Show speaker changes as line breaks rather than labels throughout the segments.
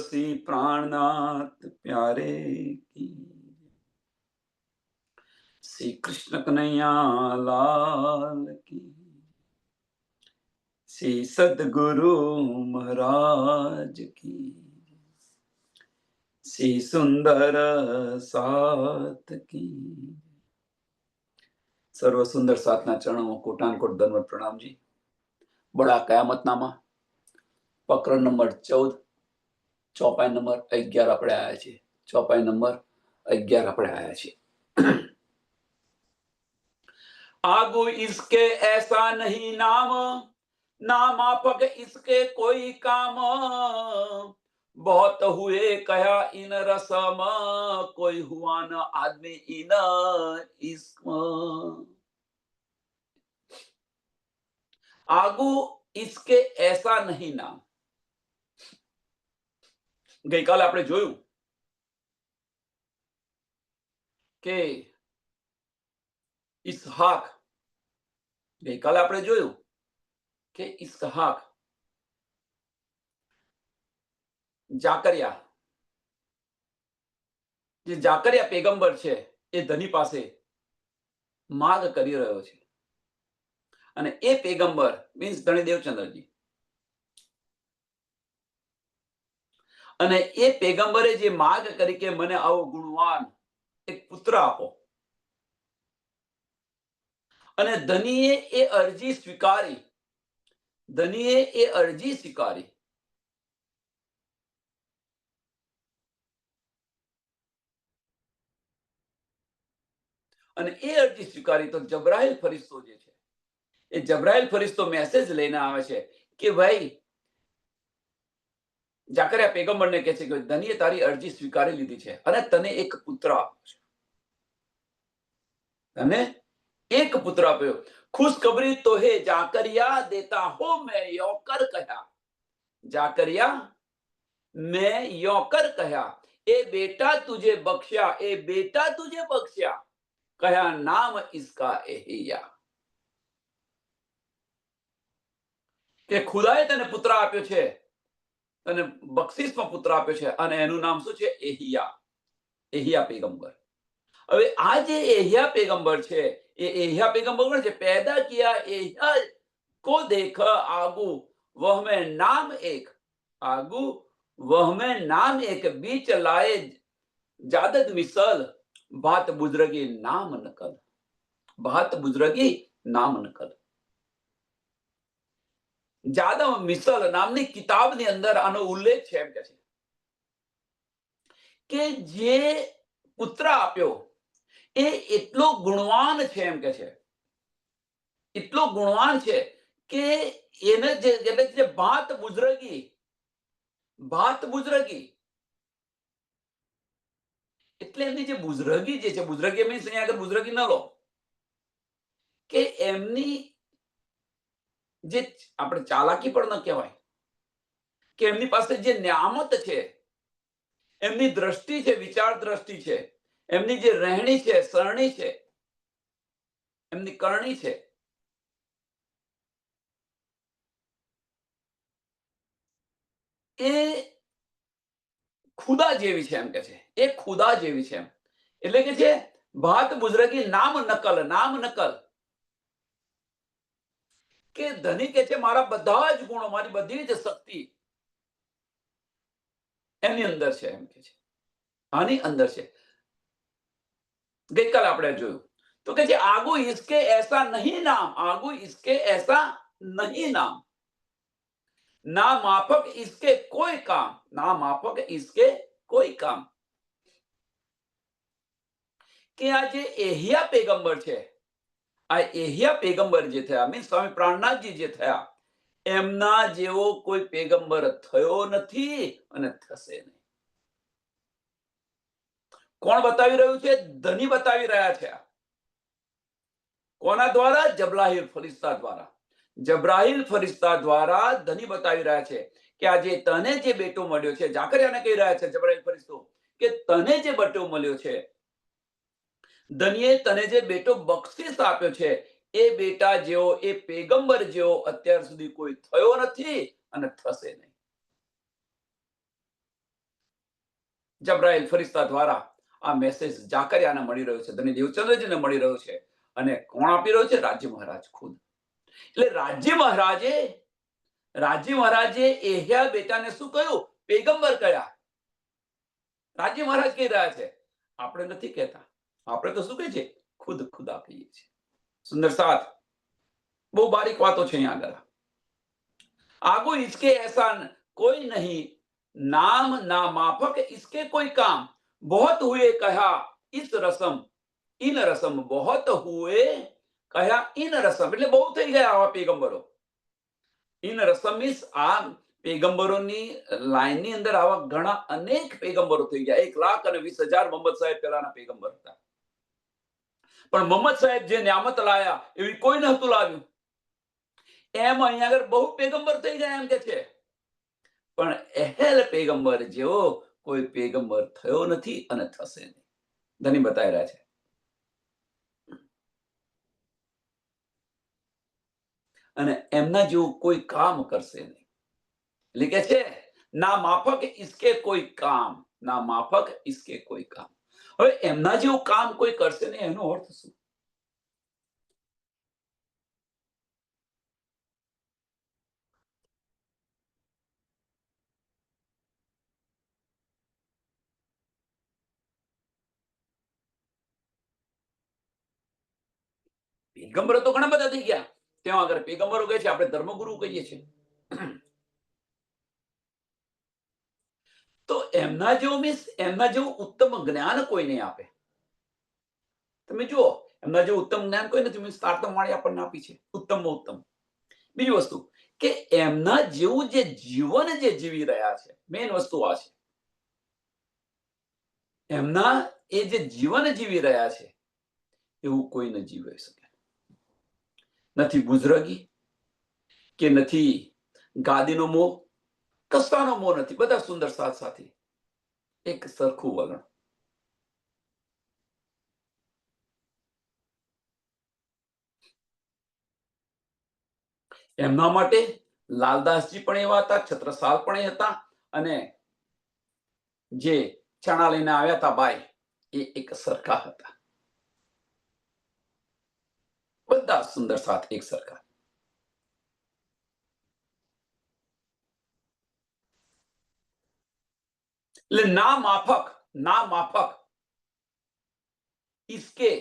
सी प्राणनाथ प्यारे की। श्री कृष्ण कन्हैया लाल की। श्री सद्गुरु महाराज की। श्री सुंदर साथ की। सर्व सुंदर साथना चरणों में कोटान कोट दंडवत प्रणाम जी। बड़ा कयामतनामा प्रकरण नंबर 14 चौपाई नंबर 11 આપણે આયા છે। चौपाई नंबर 11 આપણે આયા છે। आगू इसके ऐसा नहीं नाम, नामापक इसके कोई काम। बहुत हुए कहा इन रसम, कोई हुआ न आदमी इन इसम। आगू इसके ऐसा नहीं नाम। ગઈકાલે આપણે જોયું કે ઇસહાક ગઈકાલે આપણે જોયું કે ઇસહાક જાકરિયા જે જાકરિયા પેગંબર છે એ ધની પાસે માગ કરી રહ્યો છે અને એ પેગંબર મીન્સ ધણી દેવચંદ્રજી અને એ પેગંબરે જે માગ કરી કે મને આવો ગુણવાન એક પુત્ર આપો અને ધનીએ એ અરજી સ્વીકારી। ધનીએ એ અરજી સ્વીકારી અને એ અરજી સ્વીકારી તો જબ્રાઈલ ફરિશ્તો જે છે એ જબ્રાઈલ ફરિશ્તો મેસેજ લઈને આવે છે કે ભાઈ જાકરિયા પેગંબરને કહે છે કે ધનીએ તારી અરજી સ્વીકારી લીધી છે અને તને એક પુત્ર આપ્યો છે। તને एक पुत्र आप्यो। खुशखबरी तो है जाकरिया देता हो मैं योकर कहा। जाकरिया मैं योकर कहा ए बेटा तुझे बख्शा, ए बेटा तुझे बख्शा, कहा नाम इसका एहिया। કે ખુદાએ તને પુત્ર આપ્યો છે, તને બક્ષિસમાં પુત્ર આપ્યો છે અને એનું નામ શું છે? એહિયા। એહિયા પેગંબર। હવે આ જે એહિયા પેગંબર છે એ एहिया पैगंबर ने पैदा किया एहिया को देख आगू वह में नाम एक, आगू वह में नाम एक, बीच लाए जादद मिसल, बात बुजुर्गी नाम नकल, बात बुजुर्गी नाम नकल। जादव मिसल नामनी किताबनी अंदर આનો ઉલ્લેખ છે એમ કે છે કે જે પુત્ર આપ્યો એ એટલો ગુણવાન છે એમ કે છે, એટલો ગુણવાન છે કે એને જે એટલે જે બાત બુઝરગી એટલે એમની જે બુઝરગી જે છે, બુઝરગી મીન્સ અહીંયા આગળ બુઝરગી ન લો કે એમની જે આપણે ચાલાકી પણ ન કહેવાય કે એમની પાસે જે ન્યામત છે, એમની દ્રષ્ટિ છે, વિચાર દ્રષ્ટિ છે, એમની જે રહેણી છે, સરણી છે, એમની કરણી છે એ ખુદા જેવી છે એમ કે છે, એ ખુદા જેવી છે એમ। એટલે કે છે ભાત બુઝરગી નામ નકલ, નામ નકલ કે ધની કે છે મારા બધા જ ગુણો, મારી બધી જ શક્તિ એની અંદર છે એમ કે છે, આની અંદર છે। ગઈકાલે આપણે જોયું તો કે છે આગુ इसके ऐसा नहीं नाम, આગુ इसके ऐसा नहीं नाम, ना माफक इसके कोई काम, ना माफक इसके कोई काम। કે આ જે એહિયા પેગંબર છે, આ એહિયા પેગંબર જે થયા મીન્સ સ્વામી પ્રાણનાથજી જે થયા એમના જેવો કોઈ પેગંબર થયો નથી અને થશે નહીં। કોણ બતાવી રહ્યું છે? ધની બતાવી રહ્યા છે। કોના દ્વારા? જબ્રાઈલ ફરિશ્તા દ્વારા। જબ્રાઈલ ફરિશ્તા દ્વારા ધની બતાવી રહ્યા છે કે આજે તને જે બેટો મળ્યો છે, જાકરિયાને કહી રહ્યા છે જબ્રાઈલ ફરિશ્તો કે તને જે બેટો મળ્યો છે, ધનીએ તને જે બેટો બક્ષિસ આપ્યો છે એ બેટા જેવો, એ પેગંબર જેવો અત્યાર સુધી કોઈ થયો નથી અને થશે નહીં। જબ્રાઈલ ફરિશ્તા દ્વારા આ મેસેજ જાકરિયાને મળી રહ્યો છે, ધણી દેવચંદ્રજીને મળી રહ્યો છે. અને કોણ આપી રહ્યો છે? રાજ્ય મહારાજ ખુદ. એટલે રાજ્ય મહારાજે એહ્યા બેટાને શું કહ્યું? પેગંબર કયા. રાજ્ય મહારાજ કહી રહ્યા છે, આપણે નથી કહેતા. આપણે તો શું કહે છે? ખુદ ખુદા કહીએ છીએ. સુંદર સાથ, બહુ બારીક વાતો છે અહીંયા આગળ. आगो इसके ऐसा कोई नहीं, नाम ना माफक इसके कोई काम, बहुत हुए कहा इस रसम, इन रसम, बहुत हुए कहा इन रसम, એટલે બહુ થઈ ગયા આવા પેગંબરો. ઇન રસમ મીન્સ આ પેગંબરોની લાઈનની અંદર આવા ઘણા અનેક પેગંબરો થઈ ગયા. 1,20,000 મોહમ્મદ સાહેબ પહેલાના પેગંબર હતા. પણ મોહમ્મદ સાહેબ જે નિયામત લાયા એવી કોઈ નહોતું લાવ્યું. એમ અહીંયા આગળ બહુ પેગંબર થઈ ગયા એમ કે છે, પણ એહેલ પેગંબર જેવો કોઈ પેગંબર થયો નથી અને થશે નહીં. ધની બતાવી રહ્યા છે. અને એમના જેવું કોઈ કામ કરશે નહીં. એટલે કે છે, ના માફક ઇસકે કોઈ કામ, ના માફક ઇસકે કોઈ કામ. હવે એમના જેવું કામ કોઈ કરશે નહીં એનો અર્થ શું? પેગંબરો તો ઘણા બધા થઈ ગયા. ત્યાં આગળ પેગંબરો કહે છે, આપણે ધર્મગુરુ કહીએ છીએ. તો એમના જેવું મીન્સ એમના જેવું ઉત્તમ જ્ઞાન કોઈ નહીં આપે. તમે જુઓ, એમના જેવું ઉત્તમ જ્ઞાન કોઈ નથી. મીન્સ તારતમવાણી આપણને આપી છે, ઉત્તમમાં ઉત્તમ. બીજી વસ્તુ કે એમના જેવું જે જીવન જે જીવી રહ્યા છે, મેઇન વસ્તુ આ છે. એમના એ જે જીવન જીવી રહ્યા છે એવું કોઈ ન જીવી શકે. નથી બુઝરગી કે નથી ગાદીનો મોહ, કસ્તાનો મોહ નથી. બધા સુંદર સાથ સાથી, એક સરખું વલણ. એમના માટે લાલદાસજી પણ એવા હતા, છત્રસાલ પણ એ હતા, અને જે ચણા લઈને આવ્યા હતા બાઈ, એ એક સરખા હતા. બધા સુંદર સાથ એક સરખા. એટલે ના માફક ઇસકે,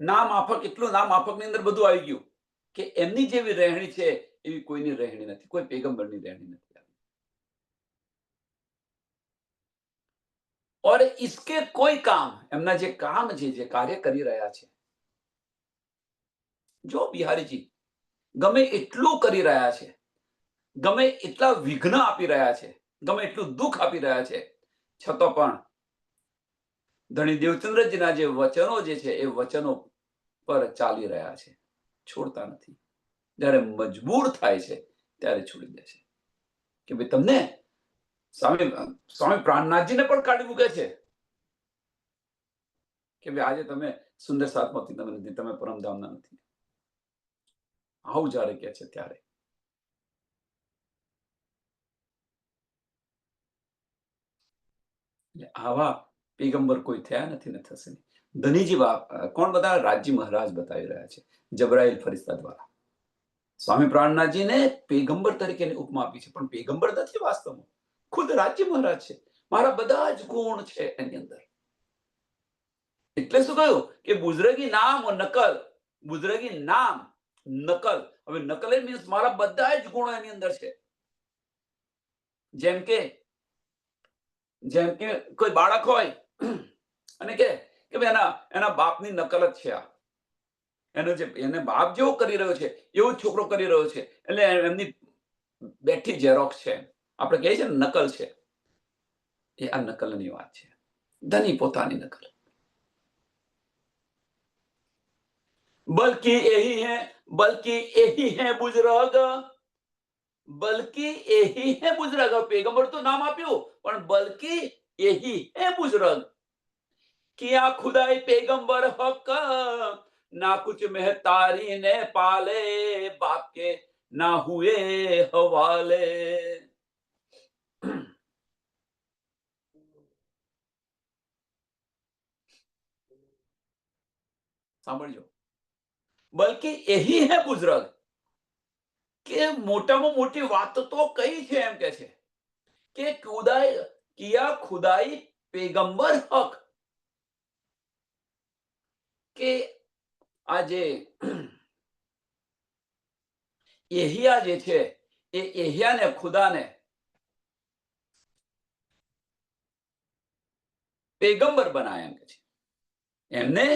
ના માફક એટલું, ના માફક ની અંદર બધું આવી ગયું કે એમની જેવી રહેણી છે એવી કોઈની રહેણી નથી, કોઈ પેગંબરની રહેણી નથી. और इसके कोई काम, એમના જે કામ છે, જે કાર્ય કરી રહ્યા છે, જો બિહારીજી ગમે એટલું કરી રહ્યા છે, ગમે એટલા વિઘ્ન આપી રહ્યા છે, ગમે એટલું દુઃખ આપી રહ્યા છે, છતાં પણ ધણી દેવચંદ્રજીના જે વચનો જે છે એ વચનો પર ચાલી રહ્યા છે, છોડતા નથી. જ્યારે મજબૂર થાય છે ત્યારે છોડી દે છે કે ભાઈ તમને સ્વામી પ્રાણનાથજીને પણ કાઢી મૂકે છે કે ભાઈ આજે તમે સુંદર સાતમાંથી તમે નથી, તમે પરમધામના નથી. આવું જ્યારે કે છે ત્યારે આવા પેગંબર કોઈ થયા નથી ને થશે નહીં. ધનીજી કોણ બધા? રાજ્ય મહારાજ બતાવી રહ્યા છે જબરાઈલ ફરિશ્તા દ્વારા. સ્વામી પ્રાણનાથજીને પેગંબર તરીકે ઉપમા આપી છે, પણ પેગંબર નથી વાસ્તવમાં, ખુદ રાજ્ય મહારાજ છે. મારા બધા જ ગુણ છે એની અંદર. એટલે શું કહ્યું કે બુઝરગી નામ નકલ, બુઝરગી નામ નકલ. હવે નકલ એ મીન્સ મારા બધા જ ગુણો એની અંદર છે. જેમ કે કોઈ બાળક હોય અને કે એના બાપની નકલ જ છે આ, એને બાપ જેવો કરી રહ્યો છે એવો છોકરો કરી રહ્યો છે, એટલે એમની બેઠી ઝેરોક્સ છે. આપણે કહીએ છીએ ને નકલ છે, એ આ નકલની વાત છે. ધની પોતાની નકલ. બલ્કि यही है बुजुर्ग, બલ્કि यही है बुजुर्ग. પેગંબર તો નામ આપ્યું, પણ બલ્કि यही है बुजुर्ग. किया खुदाई पेगंबर हक, ना कुछ मेहतारी ने पाले, बाप के ना हुए हवाले. સાંભળજો, બલ્કि यही है बुजुर्ग કે મોટામાં મોટી વાત તો કઈ છે એમ કે છે કે ખુદાઈ કિયા ખુદાઈ પેગંબર હક, કે આ જે એહિયા જે છે એ એહિયાને ખુદાને પેગંબર બનાયા એમ કે છે. એમને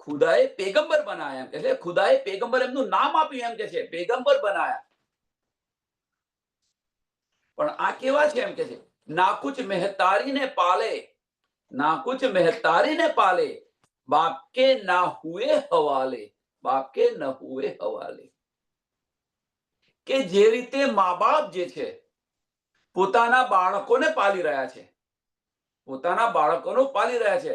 ખુદાએ પેગંબર બનાયા એમ કે છે. ખુદાએ પેગંબર એમનું નામ આપ્યું એમ કે છે, પેગંબર બનાયા. પણ આ કેવા છે એમ કે છે, ના કુછ મહેતારીને પાલે, ના કુછ મહેતારીને પાલે, બાપ કે ના હુએ હવાલે, બાપ કે ન હુએ હવાલે. કે જે રીતે મા બાપ જે છે પોતાના બાળકોને પાલી રહ્યા છે, પોતાના બાળકોને પાલી રહ્યા છે,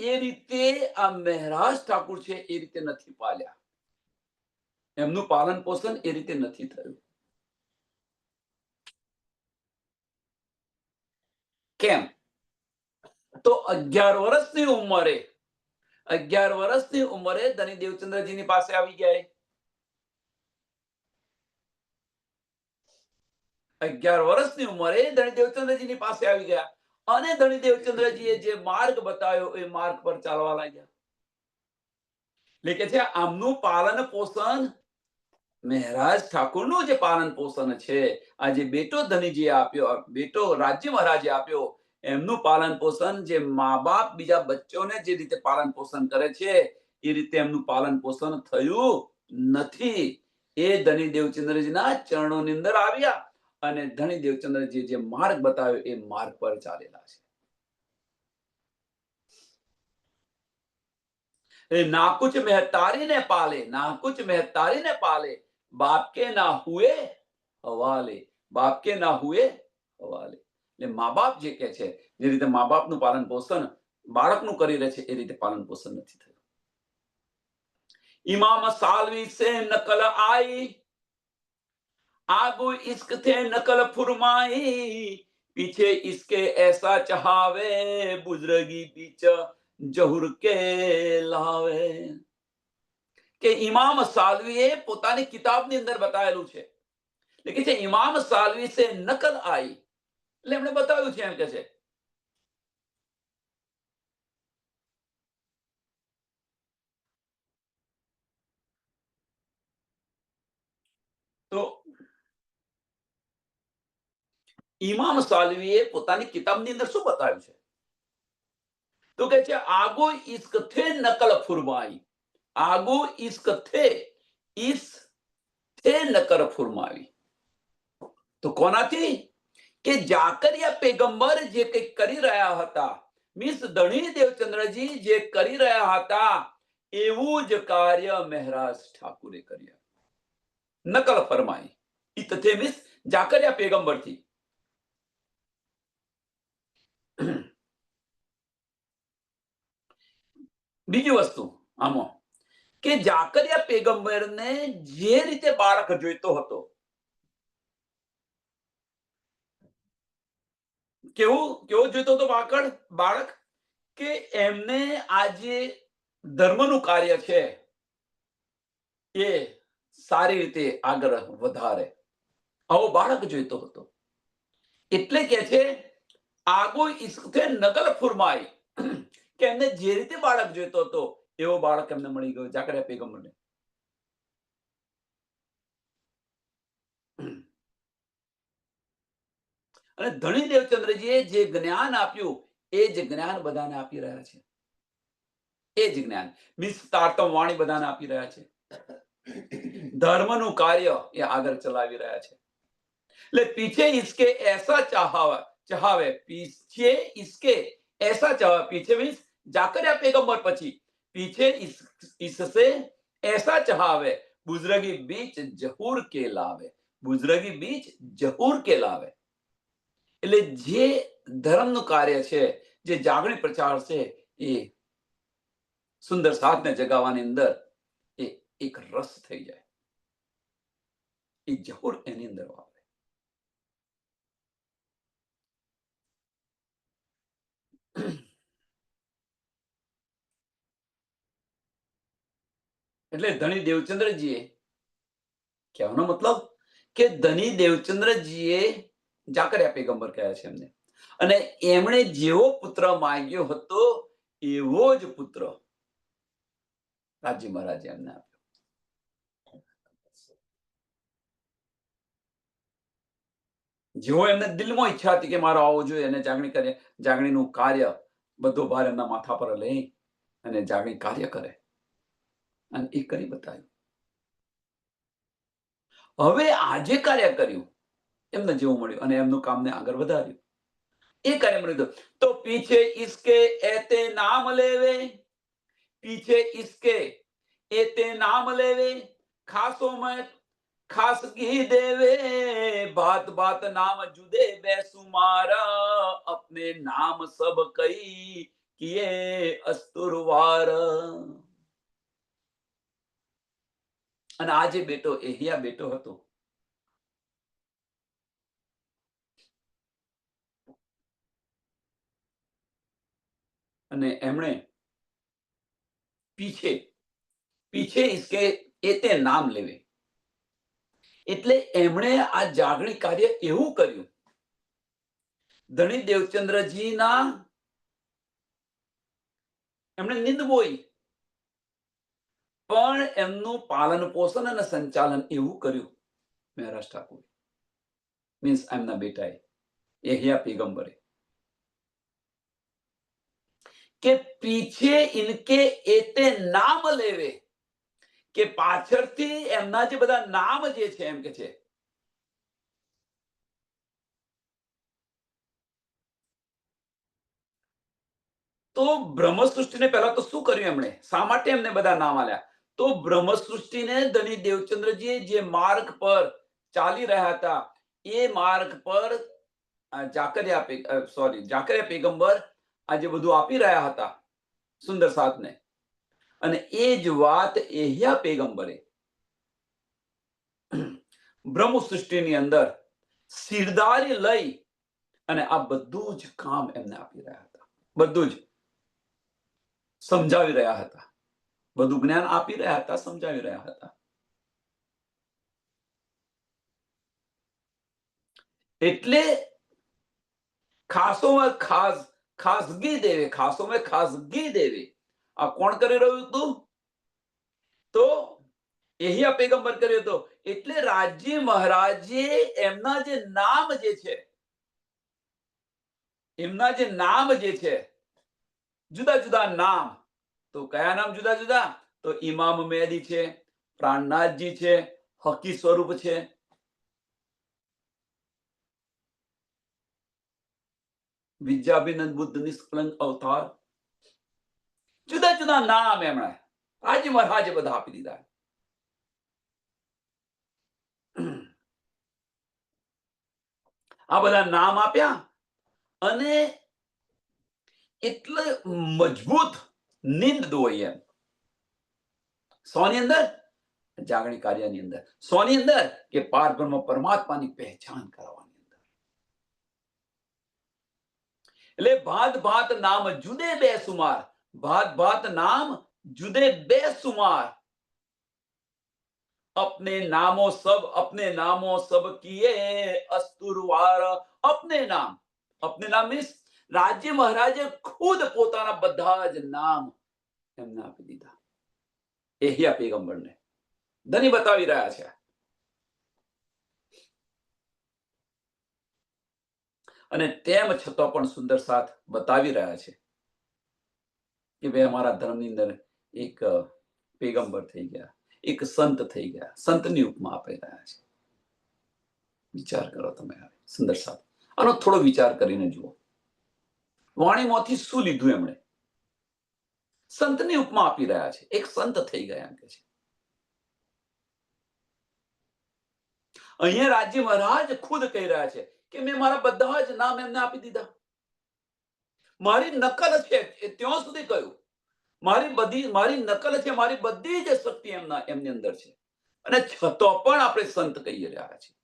એ રીતે આ મહેરાજ ઠાકુર છે એ રીતે નથી પાલ્યા. એમનું પાલન પોષણ એ રીતે નથી થયું. કેમ? તો 11 વર્ષની ઉંમરે 11 વર્ષની ઉંમરે ધની દેવચંદ્રજીની પાસે આવી ગયા. 11 વર્ષની ઉંમરે ધણી દેવચંદ્રજીની પાસે આવી ગયા અને ધણી દેવચંદ્રજીએ જે માર્ગ બતાવ્યો એ માર્ગ પર ચાલવા લાગ્યા. એટલે કે છે આમનું પાલન પોષણ, મહેરાજ ઠાકુરનું જે પાલન પોષણ છે, આ જે બેટો ધનીજીએ આપ્યો, બેટો રાજ્ય મહારાજે આપ્યો, એમનું પાલન પોષણ જે મા બાપ બીજા બચ્ચોને જે રીતે પાલન પોષણ કરે છે એ રીતે એમનું પાલન પોષણ થયું નથી. એ ધની દેવચંદ્રજીના ચરણોની અંદર આવ્યા અને ધણી દેવચંદ્રજી જે માર્ગ બતાવ્યો એ માર્ગ પર ચાલેલા છે. ना कुछ महतारी ने पाले, ना कुछ महतारी ने पाले, बाप के ना हुए हवाले, बाप के ना हुए હવાલે. એટલે મા બાપ જે કે છે, જે રીતે મા બાપનું પાલન પોષણ બાળકનું કરી રહે છે એ રીતે પાલન પોષણ નથી થયું. इमाम सालवी से नकल आई, आगू इश्क थे नकल फुरमाई, पीछे इसके ऐसा चहावे, बुजरगी बीच જહુર કે લાવે. કે ઇમામ સાલવીએ પોતાની કિતાબની અંદર બતાવેલું છે, એટલે કે ઇમામ સાલવી સે નકલ આઈ, એટલે એમણે બતાવ્યું છે એમ કે છે. તો ઇમામ સાલવીએ પોતાની કિતાબની અંદર શું બતાવ્યું છે? તો કે છે આગો ઇશ્ક થે નકલ ફુરમાઈ, આગો ઇશ્ક થે, ઇસ થે નકલ ફુરમાવી. તો કોનાથી? કે જાકરિયા પેગંબર જે કંઈક કરી રહ્યા હતા, મીન્સ ધણી દેવચંદ્રજી જે કરી રહ્યા હતા એવું જ કાર્ય મહેરાજ ઠાકુરે કર્યા. નકલ ફરમાઈ. ઈ તથે મીન્સ જાકરિયા પેગંબરથી. બીજી વસ્તુ આમાં કે જાકરિયા પેગંબરને જે રીતે બાળક જોઈતો હતો, કેવો જોઈતો હતો બાળક, કે એમને આજે ધર્મનું કાર્ય છે એ સારી રીતે આગળ વધારે, આવો બાળક જોઈતો હતો. એટલે કે છે આગો ઇશ્કથી નકલ ફુરમાઈ, કે એમને જે રીતે બાળક જોઈતો હતો એવો બાળક એમને મળી ગયો જાકરિયા પેગંબરને. અને ધણી દેવચંદ્રજીએ જે જ્ઞાન આપ્યું એ જ જ્ઞાન બધાને આપી રહ્યા છે. એ જ જ્ઞાન મીન્સ તારતમ વાણી બધાને આપી રહ્યા છે. ધર્મનું કાર્ય એ આગળ ચલાવી રહ્યા છે. એટલે પીછે ઇસકે એસા ચાહવે, પીછે ઇસકે એસા ચાહવે, પીછે મીન્સ જાકરિયા પેગંબર પછી, પીછે ઇસસે એસા ચાહવે, બુઝરગી બીચ જહૂર કે લાવે, બુઝરગી બીચ જહૂર કે લાવે. એટલે જે ધર્મનું કાર્ય છે, જે જાગણી પ્રચાર છે, એ સુંદર સાથને જગાવવાની અંદર એ એક રસ થઈ જાય, એ જહૂર એની અંદર આવે. એટલે ધણી દેવચંદ્રજીએ કહેવાનો મતલબ કે ધણી દેવચંદ્રજીએ જાકરિયા પેગંબર કહ્યા છે એમને, અને એમણે જેવો પુત્ર માંગ્યો હતો એવો જ પુત્ર રાજ્ય મહારાજે એમને આપ્યો. જેવો એમને દિલમાં ઈચ્છા હતી કે મારો આવો જોઈએ, અને જાગણી કરે, જાગણીનું કાર્ય બધો ભાર એમના માથા પર લઈ અને જાગણી કાર્ય કરે, અને એ કરી બતાવ્યું. હવે આજે કાર્ય કર્યું એમને જેવું મળ્યું, અને એમનું કામને આગળ વધાર્યું. એ કાર્ય મળ્યું તો પીછે ઇસકે એતે નામ લેવે, પીછે ઇસકે એતે નામ લેવે, ખાસો મેં ખાસ ઘી દેવે, बात बात नाम जुदे बेसुमारा, अपने नाम सब कई किए अस्तुरवार. અને આ જે બેટો એહિયા બેટો હતો, અને એમણે પીછે પીછે ઇસકે એતે નામ લેવે, એટલે એમણે આ જાગણી કાર્ય એવું કર્યું, ધણી દેવચંદ્રજીના એમણે નિંદ બોઈ, પણ એમનું પાલન પોષણ અને સંચાલન એવું કર્યું મહારાજ ઠાકુર, મીન્સ એમના બેટાએ એહિયા પેગંબરે, કે પીછે ઇનકે એતે નામ લેવે, કે પાછળથી એમના જે બધા નામ જે છે, એમ કે છે તો બ્રહ્મ સૃષ્ટિને પહેલા તો શું કર્યું એમણે, શા માટે એમને બધા નામ આલ્યા? તો બ્રહ્મ સૃષ્ટિને ધણી દેવચંદ્રજી જે માર્ગ પર ચાલી રહ્યા હતા, એ માર્ગ પર જાકરિયા પેગંબર આજે બધું આપી રહ્યા હતા સુંદર સાથને, અને એ જ વાત એહિયા પેગંબરે બ્રહ્મ સૃષ્ટિની અંદર સિરદારી લઈ અને આ બધું જ કામ એમને આપી રહ્યા હતા, બધું જ સમજાવી રહ્યા હતા, બધું જ્ઞાન આપી રહ્યા હતા, સમજાવી રહ્યા હતા. એટલે ખાસોમાં ખાસગી દેવે, ખાસોમાં ખાસગી દેવે, આ કોણ કરી રહ્યું હતું? તો એહિયા પેગંબર કર્યો હતો. એટલે રાજ્ય મહારાજે એમના જે નામ જે છે, એમના જે નામ જે છે, જુદા જુદા નામ, તો કયા નામ જુદા જુદા? તો ઇમામ મેદી છે, પ્રાણનાથજી છે, હકી સ્વરૂપ છે, વિદ્યાભિનંદ બુદ્ધ નિષ્કલંક અવતાર, જુદા જુદા નામ એમણે રાજ્ય મહારાજે બધા આપી દીધા. આ બધા નામ આપ્યા, અને એટલે મજબૂત નીંદ દોઈ એમ. સોની અંદર? જાગણી કાર્યની અંદર. સોની અંદર? કે પારબ્રહ્મ પરમાત્માની પહેચાન કરવાની અંદર. એટલે ભાત ભાત નામ જુદે બેસુમાર, ભાત ભાત નામ જુદે બેસુમાર, अपने नामों सब किए अस्तुरवार. अपने नाम मीन्स રાજ્ય મહારાજે ખુદ પોતાના બધા જ નામ એમને આપી દીધા એહિયા પેગંબરને. ધની બતાવી રહ્યા છે, અને તેમ છતાં પણ સુંદર સાથ બતાવી રહ્યા છે કે ભાઈ અમારા ધર્મની અંદર એક પેગંબર થઈ ગયા, એક સંત થઈ ગયા, સંતની ઉપમા આપી રહ્યા છે. વિચાર કરો તમે, સુંદર સાથ. આનો થોડો વિચાર કરીને જુઓ, વાણીમાંથી શું લીધું એમણે? સંતની ઉપમા આપી રહ્યા છે, એક સંત થઈ ગયા એમ કે છે. અહીંયા રાજ્ય મહારાજ ખુદ કહી રહ્યા છે કે મેં મારા બધા જ નામ એમને આપી દીધા. મારી નકલ છે, ત્યાં સુધી કહ્યું, મારી નકલ છે, મારી બધી જ શક્તિ એમની અંદર છે, અને છતાં પણ આપણે સંત કહી રહ્યા છીએ.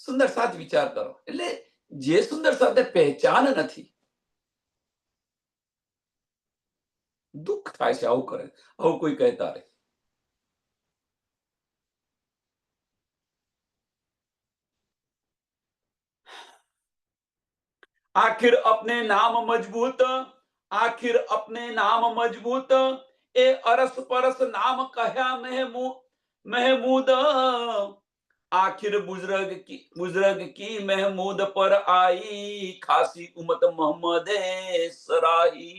સુંદર સાથ વિચાર કરો. એટલે જે સુંદર સાથે પહેચાન નથી, દુઃખ થાય છે આવું કરે, આવું કોઈ કહેતા રહે. आखिर अपने नाम मजबूत, आखिर अपने नाम मजबूत, ए अरस परस नाम कहया महमूद. आखिर बुजुर्ग की महमूद पर आई, खासी उम्मत मोहम्मद सराही.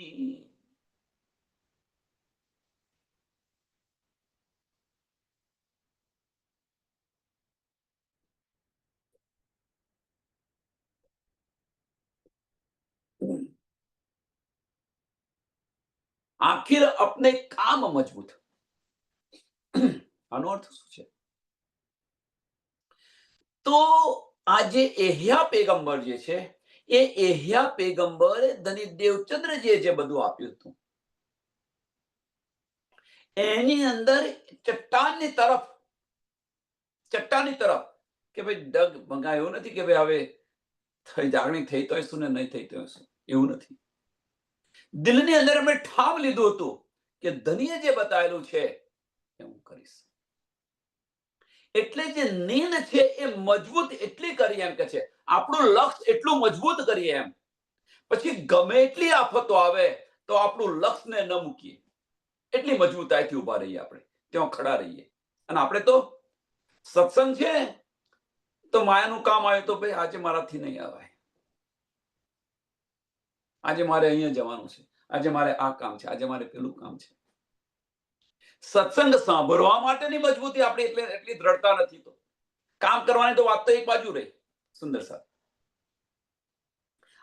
આખિર અપને કામ મજબૂત. આનો અર્થ શું છે? તો આ જે એહ્યા પેગંબર જે છે, એ એહ્યા પેગંબરે ધની દેવચંદ્રજીએ જે બધું આપ્યું હતું, એની અંદર ચટ્ટાનની તરફ કે ભાઈ ડગ ભંગાયો નથી કે ભાઈ હવે જાગણી થઈ તો શું ને નહીં થઈ તો શું, એવું નથી. દિલની અંદર એમણે ઠામ લીધું હતું કે ધનીએ જે બતાવેલું છે એ હું કરીશ. એટલે જે નીંદ છે એ મજબૂત એટલી કરી એમ કે છે, આપણું લક્ષ્ય એટલું મજબૂત કરીએ એમ, પછી ગમે એટલી આફતો આવે તો આપણું લક્ષ્યને ન મૂકીએ, એટલી મજબૂતાઈથી ઉભા રહીએ, આપણે ત્યાં ખડા રહીએ. અને આપણે તો સત્સંગ છે તો માયાનું કામ આવ્યું તો ભાઈ આજે મારાથી નહીં આવાય, આજે મારે અહીંયા જવાનું છે, આજે મારે આ કામ છે, આજે મારે પેલું કામ છે. સત્સંગ સાંભળવા માટેની મજબૂતી આપણી એટલી દ્રઢતા નથી. તો કામ કરવાની તો વાત તો એક બાજુ રહી. સુંદર સાહેબ,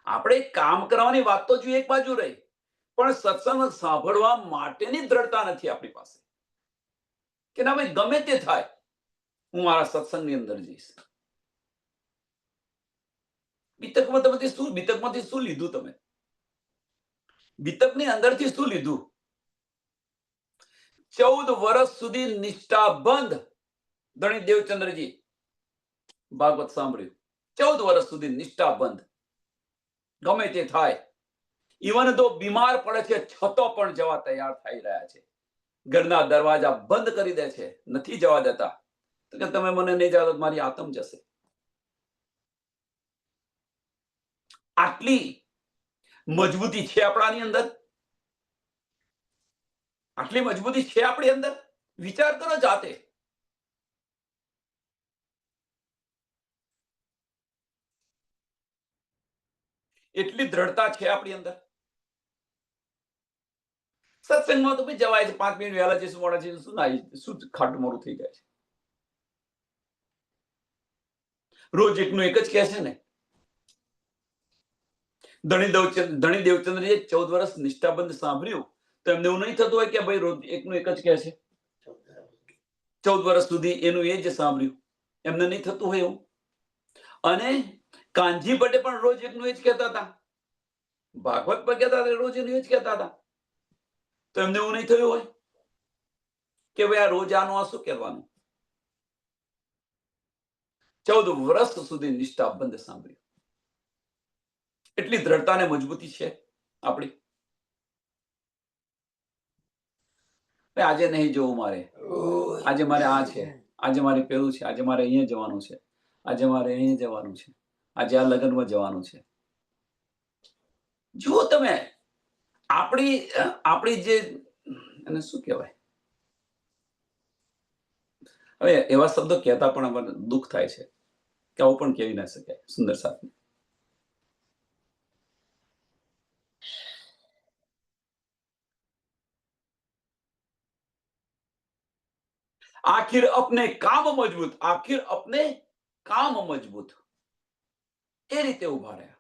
આપણે કામ કરવાની વાત તો જોઈએ એક બાજુ રહી, પણ સત્સંગ સાંભળવા માટેની દ્રઢતા નથી આપણી પાસે કે ના ભાઈ ગમે તે થાય હું મારા સત્સંગની અંદર જઈશ. બીતકમાંથી શું લીધું તમે? બીતકની અંદરથી શું લીધું? 14 વર્ષ સુધી નિષ્ઠા બંધ. ધણી દેવચંદ્રજી ભાગવત સાંભળ્યું, 14 વર્ષ સુધી નિષ્ઠા બંધ. ગમે તે થાય, ઇવન તો બીમાર પડે છે છતો પણ જવા તૈયાર થઈ રહ્યા છે. ઘરના દરવાજા બંધ કરી દે છે, નથી જવા દેતા કે તમે મને નહીં જાઓ તો મારી આત્મ જશે. આટલી મજબૂતી છે આપણાની અંદર, આટલી મજબૂતી છે આપણી અંદર. વિચાર કરો જાતે. એટલી દ્રઢતા છે આપણી અંદર. સત્સંગમાં તો જવાય છે, 5 મિનિટ વહેલા જઈશું, મોડા જઈશું, શું ખાટું મોડું થઈ જાય છે. રોજ એકનું એક જ કહે છે ને. ધણી દેવચંદ્રજીએ 14 વર્ષ નિષ્ઠાબંધ સાંભળ્યું તો એમને એવું નહીં થતું હોય કે ભાઈ રોજ એકનું એક જ કહે છે, 14 વર્ષ સુધી એનું એ જ સાંભળ્યું, એમને નહીં થતું હોય એવું. અને કાનજી ભટ્ટે પણ રોજ એકનું એ જ કહેતા હતા, ભાગવત પર કહેતા હતા, રોજ એનું એ જ કહેતા હતા. તો એમને એવું નહીં થયું હોય કે ભાઈ આ રોજ આનું આ શું કહેવાનું? 14 વર્ષ સુધી નિષ્ઠા બંધ સાંભળ્યું. એટલી દ્રઢતા ને મજબૂતી છે આપણી. આજે નહીં જોવું મારે, આજે મારે આ છે, આજે મારે પેલું છે, આજે મારે અહીંયા જવાનું છે, આજે મારે અહીંયા જવાનું છે, આજે આ લગ્નમાં જવાનું છે. જુઓ તમે આપણી જે એને શું કહેવાય, હવે એવા શબ્દો કહેતા પણ મને દુઃખ થાય છે કે આવું પણ કહેવી ના શકાય. સુંદર સાથે आखिर अपने काम मजबूत, आखिर अपने काम मजबूत, એ રીતે ઉભા રહ્યા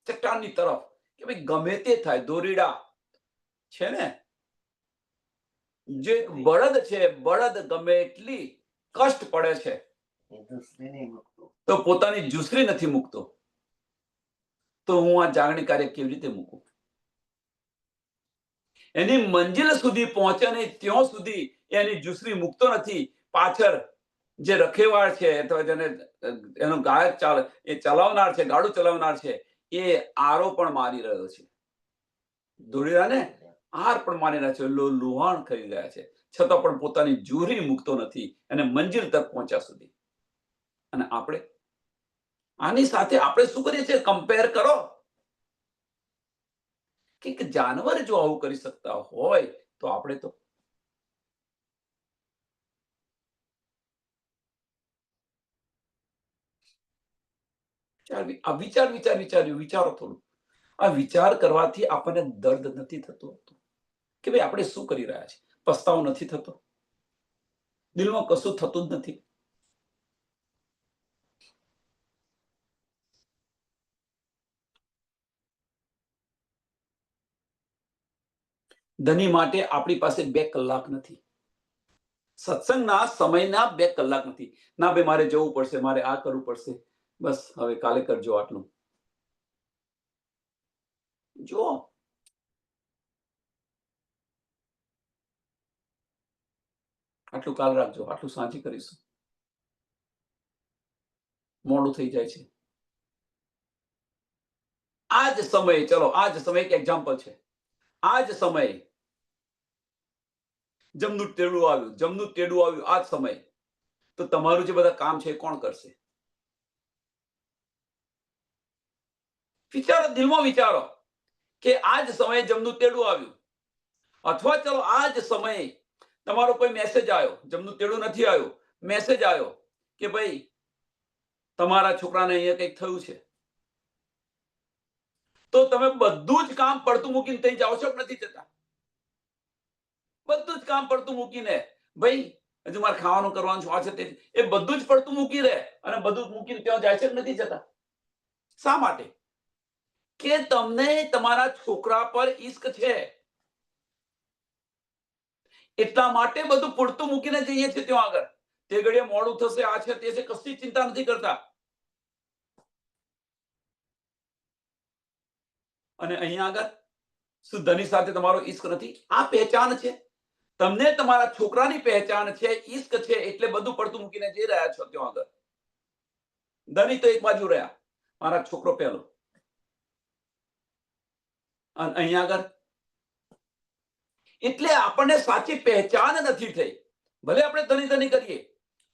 ચટ્ટાનની તરફ કે ભાઈ ગમે તે થાય. દોરીડા છે ને, જે બળદ છે, બળદ ગમે એટલી કષ્ટ પડે છે તો પોતાની જુસરી નથી મૂકતો. તો હું આ જાગણી કાર્ય કેવી રીતે મૂકું? એની મંજિલ સુધી પહોંચે ને ત્યાં સુધી એની જુસરી મૂકતો નથી. પાછળ જે રખેવાળ છે અથવા જેને એનો ગાયક એ ચલાવનાર છે, ગાડું ચલાવનાર છે, એ આરો પણ મારી રહ્યો છે. ધોળીરાને હાર પણ માની રહ્યા છે, લોહાણ કરી રહ્યા છે, છતાં પણ પોતાની જુરી મૂકતો નથી અને મંજિલ તક પહોંચ્યા સુધી. અને આપણે આની સાથે આપણે શું કરીએ છીએ? કમ્પેર કરો કે જાનવર જો આવું કરી શકતા હોય તો આપણે તો વિચારો થોડું. આ વિચાર કરવાથી આપણને દર્દ નથી થતું કે ભાઈ આપણે શું કરી રહ્યા છીએ? પસ્તાવો નથી થતો? દિલમાં કશું થતું જ નથી? ધની માટે આપણી પાસે 2 કલાક નથી. સત્સંગના સમયના 2 કલાક નથી. ના ભાઈ મારે જવું પડશે, મારે આ કરવું પડશે, બસ હવે કાલે કરજો આટલું. જો આટલું કાલ રાખજો, આટલું સાંજે કરીશું, મોડું થઈ જાય છે. આ જ સમયે, ચલો આ જ સમય એક એક્ઝામ્પલ છે, આ જ સમયે જમનું ટેડું આવ્યું આ જ સમયે, તો તમારું જે બધા કામ છે એ કોણ કરશે? વિચારો, દિલમાં વિચારો કે આ જ સમયે જમનું તેડું આવ્યું, અથવા ચલો આ જ સમયે તમારો કોઈ મેસેજ આવ્યો, જમનું તેડું નથી આવ્યું, મેસેજ આવ્યો કે ભાઈ તમારા છોકરાને અહીંયા કંઈક થયું છે, તો તમે બધું જ કામ પડતું મૂકીને ત્યાં જાઓ છો કે નથી જતા? બધું જ કામ પડતું મૂકીને, ભાઈ હજુ મારે ખાવાનું કરવાનું છે, આ છે તે, એ બધું જ પડતું મૂકી રહે અને બધું મૂકીને ત્યાં જાય છે કે નથી જતા? શા માટે? કે તમને તમારા છોકરા પર ઈશ્ક છે, એટલા માટે બધું પડતું મૂકીને જઈએ છીએ ત્યાં આગળ. તે ઘડીએ મોડું થશે, આ છે તે છે, કશી ચિંતા નથી કરતા. અને અહીંયા આગળ શું ધની સાથે તમારો ઈશ્ક નથી? આ પહેચાન છે, તમને તમારા છોકરાની પહેચાન છે, ઈશ્ક છે, એટલે બધું પડતું મૂકીને જઈ રહ્યા છો ત્યાં આગળ. ધની તો એક બાજુ રહ્યા, મારા છોકરો પહેલો. અને અહીંયા આગળ એટલે આપણને સાચી પહેચાન નથી થઈ. ભલે આપણે ધની ધની કરીએ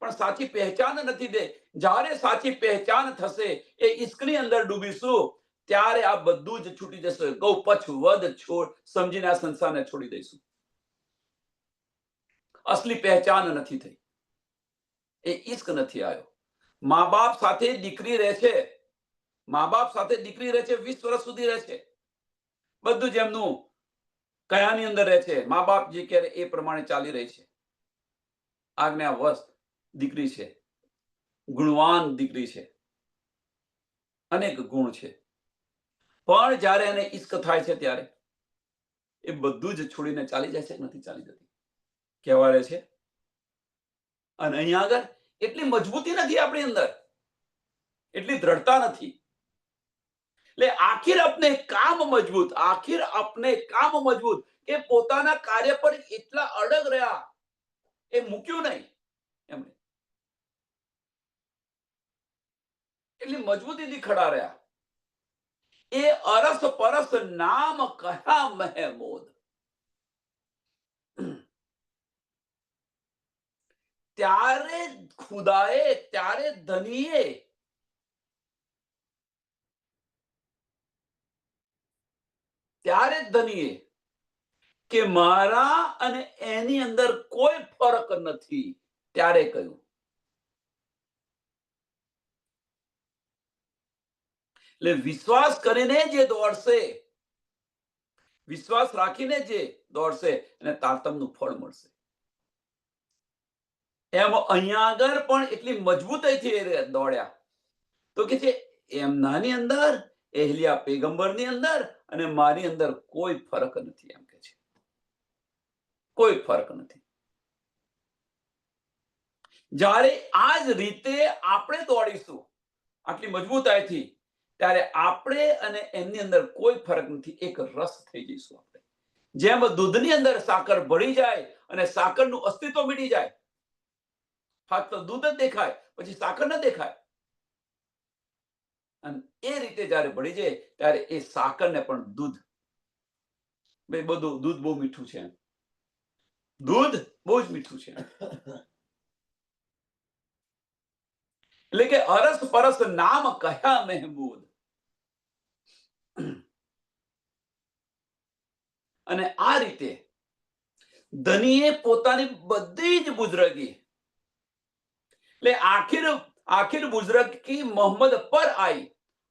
પણ સાચી પહેચાન નથી થઈ. જ્યારે સાચી પહેચાન થશે, એ ઈશ્કની અંદર ડૂબીશું, ત્યારે આ બધું જ છૂટી જશે. ગૌ પછ વધ છોડ સમજીને આ સંસારને છોડી દઈશું. અસલી પહેચાન નથી થઈ, એ ઈશ્ક નથી આવ્યો. મા બાપ સાથે દીકરી રહે છે, મા બાપ સાથે દીકરી રહે છે, 20 વર્ષ સુધી રહે છે, બધું જ એમનું કયાની અંદર રહે છે, મા બાપ જે કહે એ પ્રમાણે ચાલી રહી છે. આજ્ઞાવશ દીકરી છે, ગુણવાન દીકરી છે, અનેક ગુણ છે, પણ જ્યારે એને ઈશ્ક થાય છે ત્યારે એ બધું જ છોડીને ચાલી જાય છે કે નથી ચાલી જતી? કહેવાય છે. અને અહીંયા આગળ એટલી મજબૂતી નથી આપણી અંદર, એટલી દ્રઢતા નથી. એટલે આખિર આપને કામ મજબૂત કે પોતાના કાર્ય પર એટલા અડગ રહ્યા, એ મૂક્યું નહીં એમણે, એટલી મજબૂતીથી ખડા રહ્યા. એ અરસ પરસ નામ કહ્યા મહેમૂદ. ત્યારે ખુદાએ, ત્યારે ધનીએ કે મારા અને એની અંદર કોઈ ફરક નથી, ત્યારે કહ્યું. એટલે વિશ્વાસ કરીને જે દોડશે, વિશ્વાસ રાખીને જે દોડશે એને તારતમનું ફળ મળશે. એમ અહીંયા આગળ પણ એટલી મજબૂતાઈથી દોડ્યા, તો કે છે એમનાની અંદર, એહલિયા પેગંબરની અંદર અને મારી અંદર કોઈ ફરક નથી, એમ કે છે, કોઈ ફરક નથી. જ્યારે આ જ રીતે આપણે દોડીશું આટલી મજબૂતાઈથી, ત્યારે આપણે અને એમની અંદર કોઈ ફરક નથી, એક રસ થઈ જઈશું આપણે. જેમ દૂધની અંદર સાકર ભળી જાય અને સાકરનું અસ્તિત્વ મીટી જાય, ફક્ત દૂધ જ દેખાય, પછી સાકર ન દેખાય. અને એ રીતે જ્યારે ભળી જાય ત્યારે એ સાકરને પણ દૂધ ભાઈ બધું દૂધ બહુ મીઠું છે, દૂધ બહુ જ મીઠું છે. એટલે કે અરસ પરસ નામ કહ્યા મહેમૂદ. અને આ રીતે ધનીએ પોતાની બધી જ બુઝરગી, એટલે આખિર બુઝરગી મોહમ્મદ પર આઈ,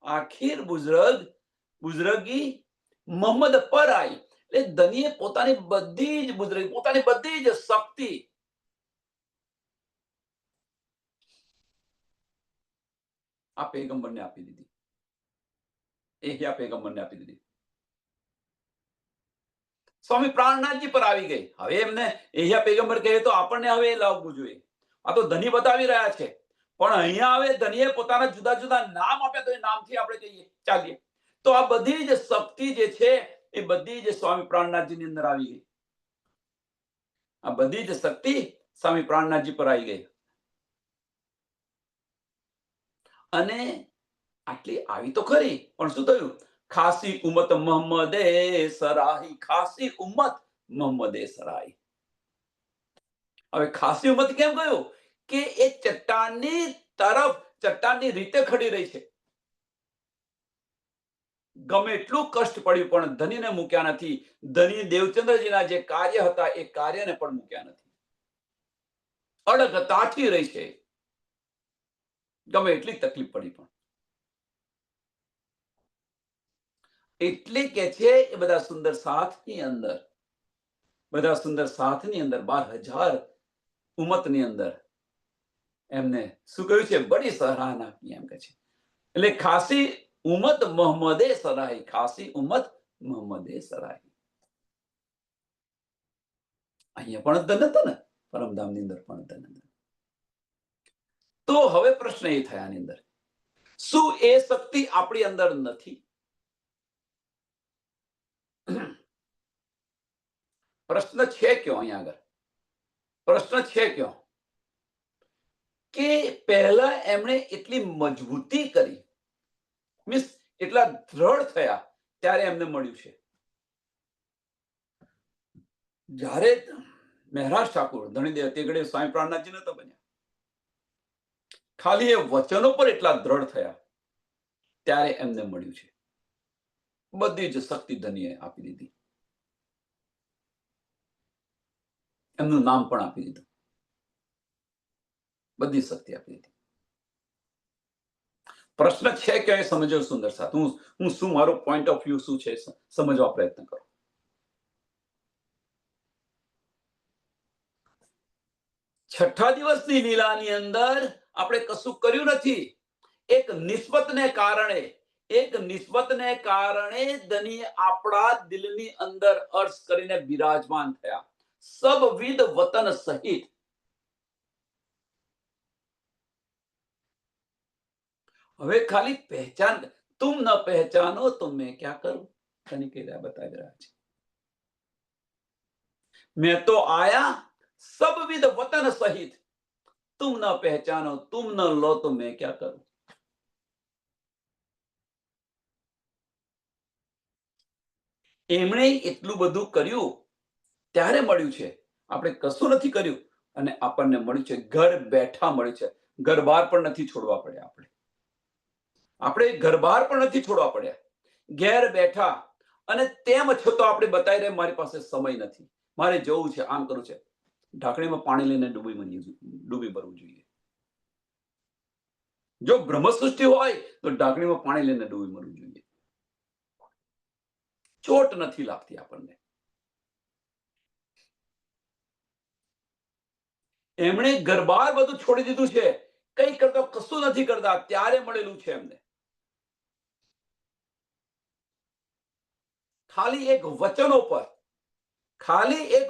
આખિર બુઝરગી મોહમ્મદ પર આઈ. એટલે ધનીએ પોતાની બધી જ બુઝરગી, પોતાની બધી જ શક્તિ આ પૈગંબરને આપી દીધી, એહિયા પૈગંબરને આપી દીધી. સ્વામી પ્રાણનાથજી પર આવી ગઈ. હવે એમને એહિયા પૈગંબર કહે તો આપણને હવે એ લાવવું જોઈએ. આ તો ધની બતાવી રહ્યા છે, પણ અહીંયા હવે ધનીએ પોતાના જુદા જુદા નામ આપ્યા, તો એ નામથી આપણે કહીએ ચાલીએ. તો આ બધી જ શક્તિ જે છે એ બધી જ સ્વામી પ્રાણનાથજીની અંદર આવી ગઈ. આ બધી જ શક્તિ સ્વામી પ્રાણનાથજી પર આવી ગઈ. અને આટલી આવી તો ખરી, પણ શું થયું? ખાસી ઉમ્મત મોહમ્મદે સરાહી, ખાસી ઉમ્મત મોહમ્મદે સરાહી. હવે ખાસી ઉમ્મત કેમ ગયો? કે એ ચટ્ટાનની તરફ, ચટ્ટાનની રીતે ખડી રહી છે. ગમે એટલું કષ્ટ પડ્યું પણ ધનીને મૂક્યા નથી. ધની દેવચંદ્રજીના જે કાર્ય હતા એ કાર્યને પણ મૂક્યા નથી. અડગ તાઠી રહી છે, ગમે એટલી તકલીફ પડી પણ. એટલે કે છે એ બધા સુંદર સાથની અંદર, બધા સુંદર સાથની અંદર 12,000 ઉમ્મતની અંદર એમને શું કહ્યું છે? બડી સરાહના કી એમ કે છે. એટલે ખાસી ઉમ્મત મોહમ્મદે સરાહી, ખાસી ઉમ્મત મોહમ્મદે સરાહી. અહીંયા પણ ધન હતો ને, પરમધામની અંદર પણ ધન હતું. તો હવે પ્રશ્ન એ થયા આની અંદર, શું એ શક્તિ આપણી અંદર નથી? પ્રશ્ન છે ક્યો અહીંયા આગળ? પ્રશ્ન છે ક્યો? કે પહેલા એમણે એટલી મજબૂતી કરી, મીન્સ એટલા દ્રઢ થયા, ત્યારે એમને મળ્યું છે. જ્યારે મહારાજ ઠાકુર ધણીદેવ તેગડે સ્વામી પ્રાણનાથજી નતા બન્યા, ખાલી એ વચનો પર એટલા દ્રઢ થયા, ત્યારે એમને મળ્યું છે. બધી જ શક્તિ ધનીએ આપી દીધી, એમનું નામ પણ આપી દીધું, બધી શક્તિ આપી દીધી. પ્રશ્ન છે કે એ સમજો સુંદર સાથ. હું શું, મારો પોઈન્ટ ઓફ વ્યૂ શું છે સમજવા પ્રયત્ન કરો. છઠ્ઠા દિવસની લીલાની અંદર આપણે કશું કર્યું નથી. એક નિસ્બતને કારણે ધની આપણા દિલની અંદર અર્શ કરીને બિરાજમાન થયા, સબવિધ વતન સહિત. હવે ખાલી પહેચાન, તુમ ન પહેચાનો તો મેં ક્યાં કરું, ધની કહી બતાવી રહ્યા છે. મેં તો આયા સબવિધ વતન સહિત, તુમ ન પહેચાનો, તુમ ન લો તો મેં ક્યાં કરું. એમણે એટલું બધું કર્યું ત્યારે મળ્યું છે. આપણે કશું નથી કર્યું અને આપણને મળ્યું છે. ઘર બેઠા મળ્યું છે. ઘર બહાર પણ નથી છોડવા પડ્યા. આપણે ઘર બહાર પણ નથી છોડવા પડ્યા, ઘેર બેઠા. અને તેમ છતાં આપણે બતાવી રહ્યા મારી પાસે સમય નથી, મારે જવું છે, આમ કરવું છે. ઢાંકણીમાં પાણી લઈને ડૂબી મરવું જોઈએ. જો બ્રહ્મસૃષ્ટિ હોય તો ઢાંકણીમાં પાણી લઈને ડૂબી મરવું જોઈએ. ચોટ નથી લાગતી આપણને. એમણે ઘરબાર બધું છોડી દીધું છે, કઈ કરતા કશું નથી કરતા, ત્યારે મળેલું છે એમને. ખાલી એક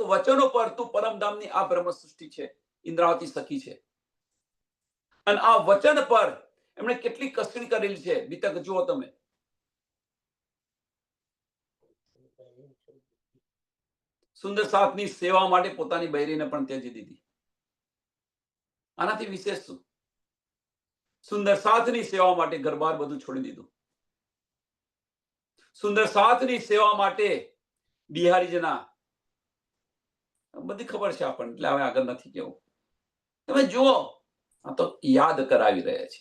વચનો પર તું પરમધામની આ બ્રહ્મ સૃષ્ટિ છે, ઇન્દ્રાવતી સખી છે. અને આ વચન પર એમણે કેટલી કસરી કરેલી છે. બીતક જુઓ તમે. સુંદર સાથની સેવા માટે પોતાની બૈરીને પણ ત્યજી દીધી. આનાથી વિશેષ શું? સુંદર સાથની સેવા માટે ઘરબાર બધું છોડી દીધું. સુંદર સાથની સેવા માટે બિહારીજીના બધી ખબર છે આપણને, એટલે હવે આગળ નથી કેવું. તમે જુઓ, આ તો યાદ કરાવી રહ્યા છે.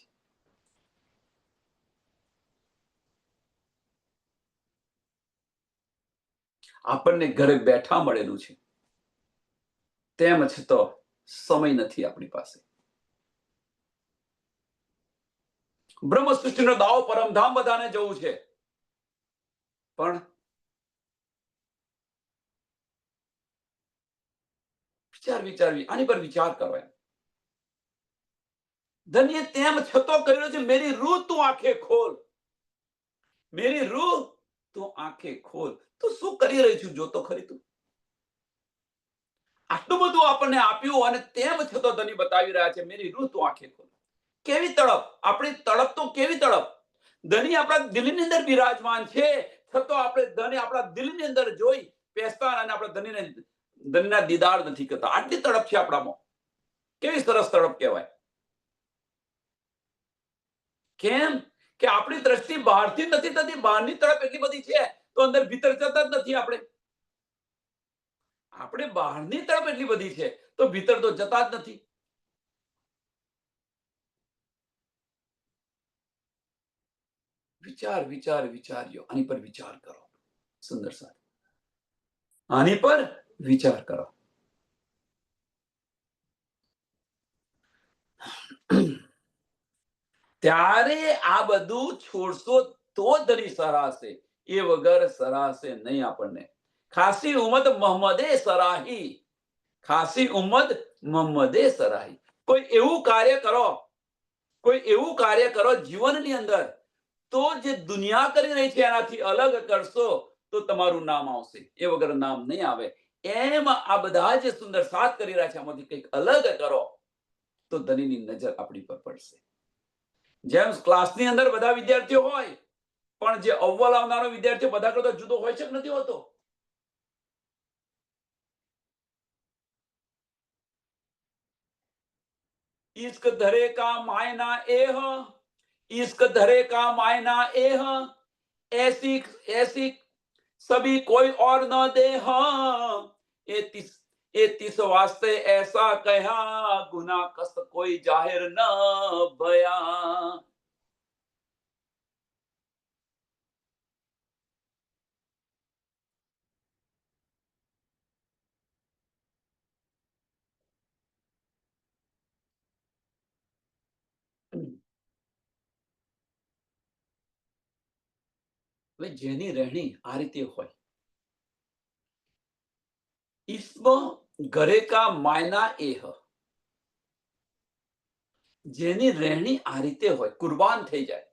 આપણને ઘરે બેઠા મળેલું છે, તેમ છતાં સમય નથી આપણી પાસે. બ્રહ્મ સૃષ્ટિનો દાવો પરમધામ બધાને જવું છે, પણ વિચારવી આની પર વિચાર કરો. એમ ધન્ય તેમ છતો કર્યો છે, મેરી રૂહ તું આંખે ખોલ, મેરી રૂહ તું આંખે ખોલ. તું શું કરી રહી છું જોતો ખરી તું? આટલું બધું આપણને આપ્યું અને તેમ છતાં ધની બતાવી રહ્યા છે, મેરી રૂહ તું આંખે ખોલ. કેવી તડપ, આપણી તડપ તો કેવી તડપ. ધની આપણા દિલની અંદર બિરાજમાન છે, છતાં આપણે ધની આપણા દિલની અંદર જોઈ પેસતા અને આપણા ધનીના દીદાર નથી કરતા. આટલી તડપ છે આપણામાં. કેવી સરસ તડપ કહેવાય. કેમ કે આપણી દ્રષ્ટિ બહારથી નથી થતી, બહારની તરફ એટલી બધી છે તો અંદર ભીતર જતા જ નથી. આપણે બહારની તરફ એટલી બધી છે તો ભીતર તો જતા જ નથી. વિચાર્યો આની પર વિચાર કરો. સુંદર સાહેબ, આની પર વિચાર કરો. ત્યારે આ બધું છોડશો તો ધની સરાશે, એ વગર સરાશે નહીં આપણને. ખાસી ઉમ્મત મોહમ્મદે સરાહી, ખાસી ઉમ્મત મોહમ્મદે સરાહી. કોઈ એવું કાર્ય કરો જીવનની અંદર, તો જે દુનિયા કરી રહી છે એનાથી અલગ કરશો તો તમારું નામ આવશે, એ વગર નામ નહીં આવે. એમ આ બધા જે સુંદર સાથ કરી રહ્યા છે આમાંથી કંઈક અલગ કરો તો ધનીની નજર આપણી પર પડશે. જેમ ક્લાસની અંદર બધા વિદ્યાર્થીઓ હોય, પણ જે અવ્વલ આવનારો વિદ્યાર્થી બધા કરતા જુદો હોય છે કે નથી હોતો? इश्क धरे का मायना एह, इश्क धरे का मायना एह, ऐसी ऐसी सभी कोई और न दे. ये तिस वास्ते ऐसा कहा, गुना कस कोई जाहिर न भया. જેની રહેણી આ રીતે હોય, ઈસ્મ ઘરે કા માયના એહ, જેની રહેણી આ રીતે હોય, કુરબાન થઈ જાય,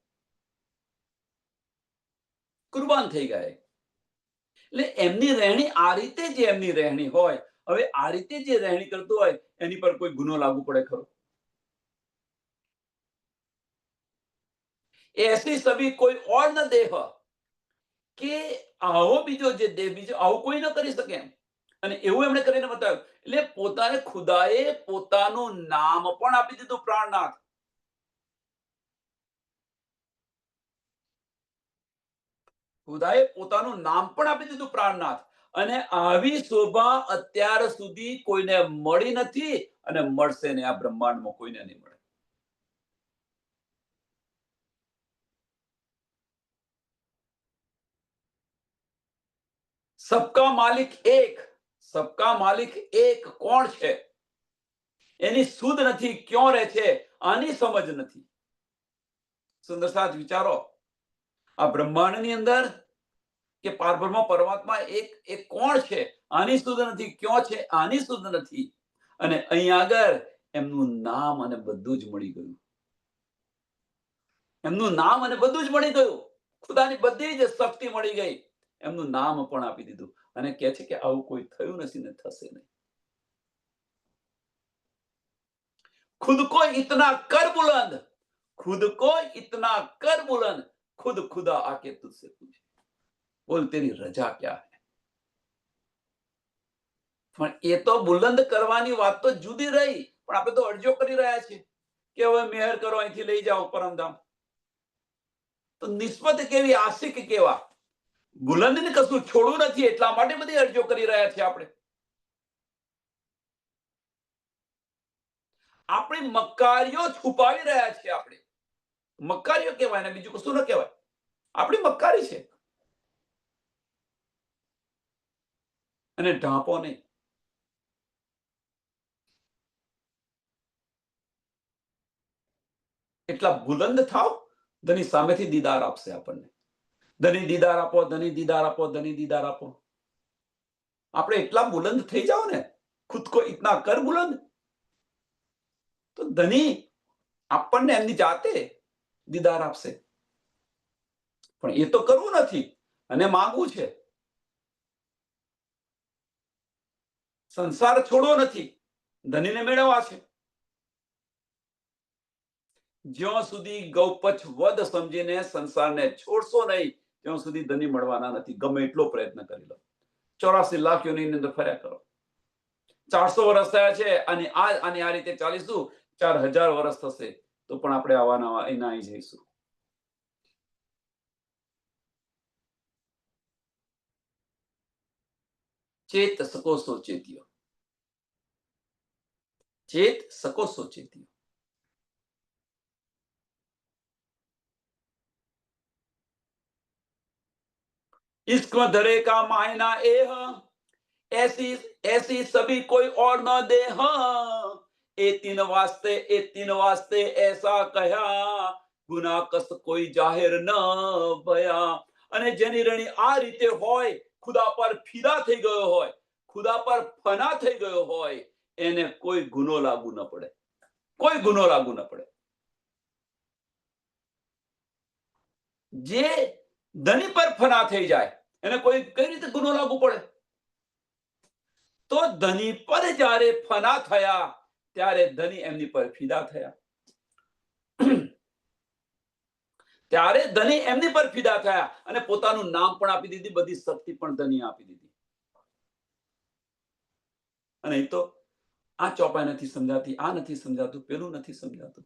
કુરબાન થઈ ગયા. એટલે એમની રહેણી આ રીતે, જે એમની રહેણી હોય, હવે આ રીતે જે રહેણી કરતો હોય એની પર કોઈ ગુનો લાગુ પડે ખરો? એસી સભી કોઈ ઓર ન દેહ, કે આવો બીજો જે દેહ, બીજો આવું કોઈ ન કરી શકે એમ. અને એવું એમણે કરીને બતાવ્યું. એટલે પોતાને ખુદાએ પોતાનું નામ પણ આપી દીધું, પ્રાણનાથ. ખુદાએ પોતાનું નામ પણ આપી દીધું, પ્રાણનાથ. અને આવી શોભા અત્યાર સુધી કોઈને મળી નથી અને મળશે ને આ બ્રહ્માંડમાં કોઈને નહીં મળે. સબકા માલિક એક, સબકા માલિક એક કોણ છે એની સુધ નથી, ક્યાં રહે છે આની સમજ નથી. સુંદર સાથ વિચારો. આ બ્રહ્માંડની અંદર કે પારબ્રહ્મ પરમાત્મા એક કોણ છે આની સુધ નથી, ક્યાં છે આની સુધ નથી. અને અહીં આગળ એમનું નામ અને બધું જ મળી ગયું. એમનું નામ અને બધું જ મળી ગયું. ખુદાની બધી જ શક્તિ મળી ગઈ. એમનું નામ પણ આપી દીધું અને કહે છે કે આવું કોઈ થયું નથી ને થશે નહીં. खुद को इतना कर बुलंद, खुद को इतना कर बुलंद, खुद खुदा आके तुझसे पूछे, बोल तेरी रजा क्या है. પણ એ તો બુલંદ કરવાની વાત તો જુદી રહી, પણ આપણે તો અરજો કરી રહ્યા છીએ કે હવે મેહર કરો, અહીંથી લઈ જાઓ પરમધામ. તો નિસ્બત કેવી, આશિક કેવા. બુલંદને કશું છોડવું નથી, એટલા માટે બધી અરજીઓ કરી રહ્યા છીએ આપણે. આપણી મક્કારીઓ છુપાવી રહ્યા છીએ આપણે. મક્કારીઓ કહેવાય ને, બીજું કશું ન કહેવાય. આપણી મક્કારી છે. અને ઢાંપો નહીં. એટલા બુલંદ થાવ, ધની સામેથી દીદાર આપશે આપણને. ધની દીદાર આપો, ધની દીદાર આપો, ધની દીદાર આપો. આપણે એટલા બુલંદ થઈ જાઓ ને, ખુદ કો ઇતના કર બુલંદ, તો ધની આપણને એમની જાતે દીદાર આપશે. પણ એ તો કરવું નથી અને માંગવું છે. સંસાર છોડવો નથી, ધનીને મેળવવા છે. જ્યાં સુધી ગૌપચ વધ સમજીને સંસારને છોડશો નહીં, ત્યાં સુધી ધની મળવાના નથી, ગમે એટલો પ્રયત્ન કરી લો. 84 લાખ યોનિની અંદર ફર્યા કરો. 400 વર્ષ થયા છે અને આની આ રીતે ચાલીશું, 4000 વર્ષ થશે તો પણ આપણે આવાના અહીંના અહીં જઈશું. ચેત સકો સોચેતિયો, चेत सको सोचेती. इश्क में धरे का मायना एह, ऐसी ऐसी सभी कोई और न दे. ए तीन वास्ते ऐसा कहा, गुना कस कोई जाहिर न भया. અને જેની રણી આ રીતે હોય, ખુદા પર ફિદા થઈ ગયો હોય, ખુદા પર ફના થઈ ગયો હોય, એને કોઈ ગુનો લાગુ ન પડે, કોઈ ગુનો લાગુ ન પડે. જે ધની પર ફના થઈ જાય એને કોઈ કઈ રીતે ગુનો લાગુ પડે? તો ધની પર જ્યારે ફના થયા ત્યારે ધની એમની પર ફિદા થયા. ત્યારે ધની એમની પર ફિદા થયા અને પોતાનું નામ પણ આપી દીધી, બધી શક્તિ પણ ધની આપી દીધી. અને એ તો આ ચોપાઈ નથી સમજાતી, આ નથી સમજાતું, પેલું નથી સમજાતું.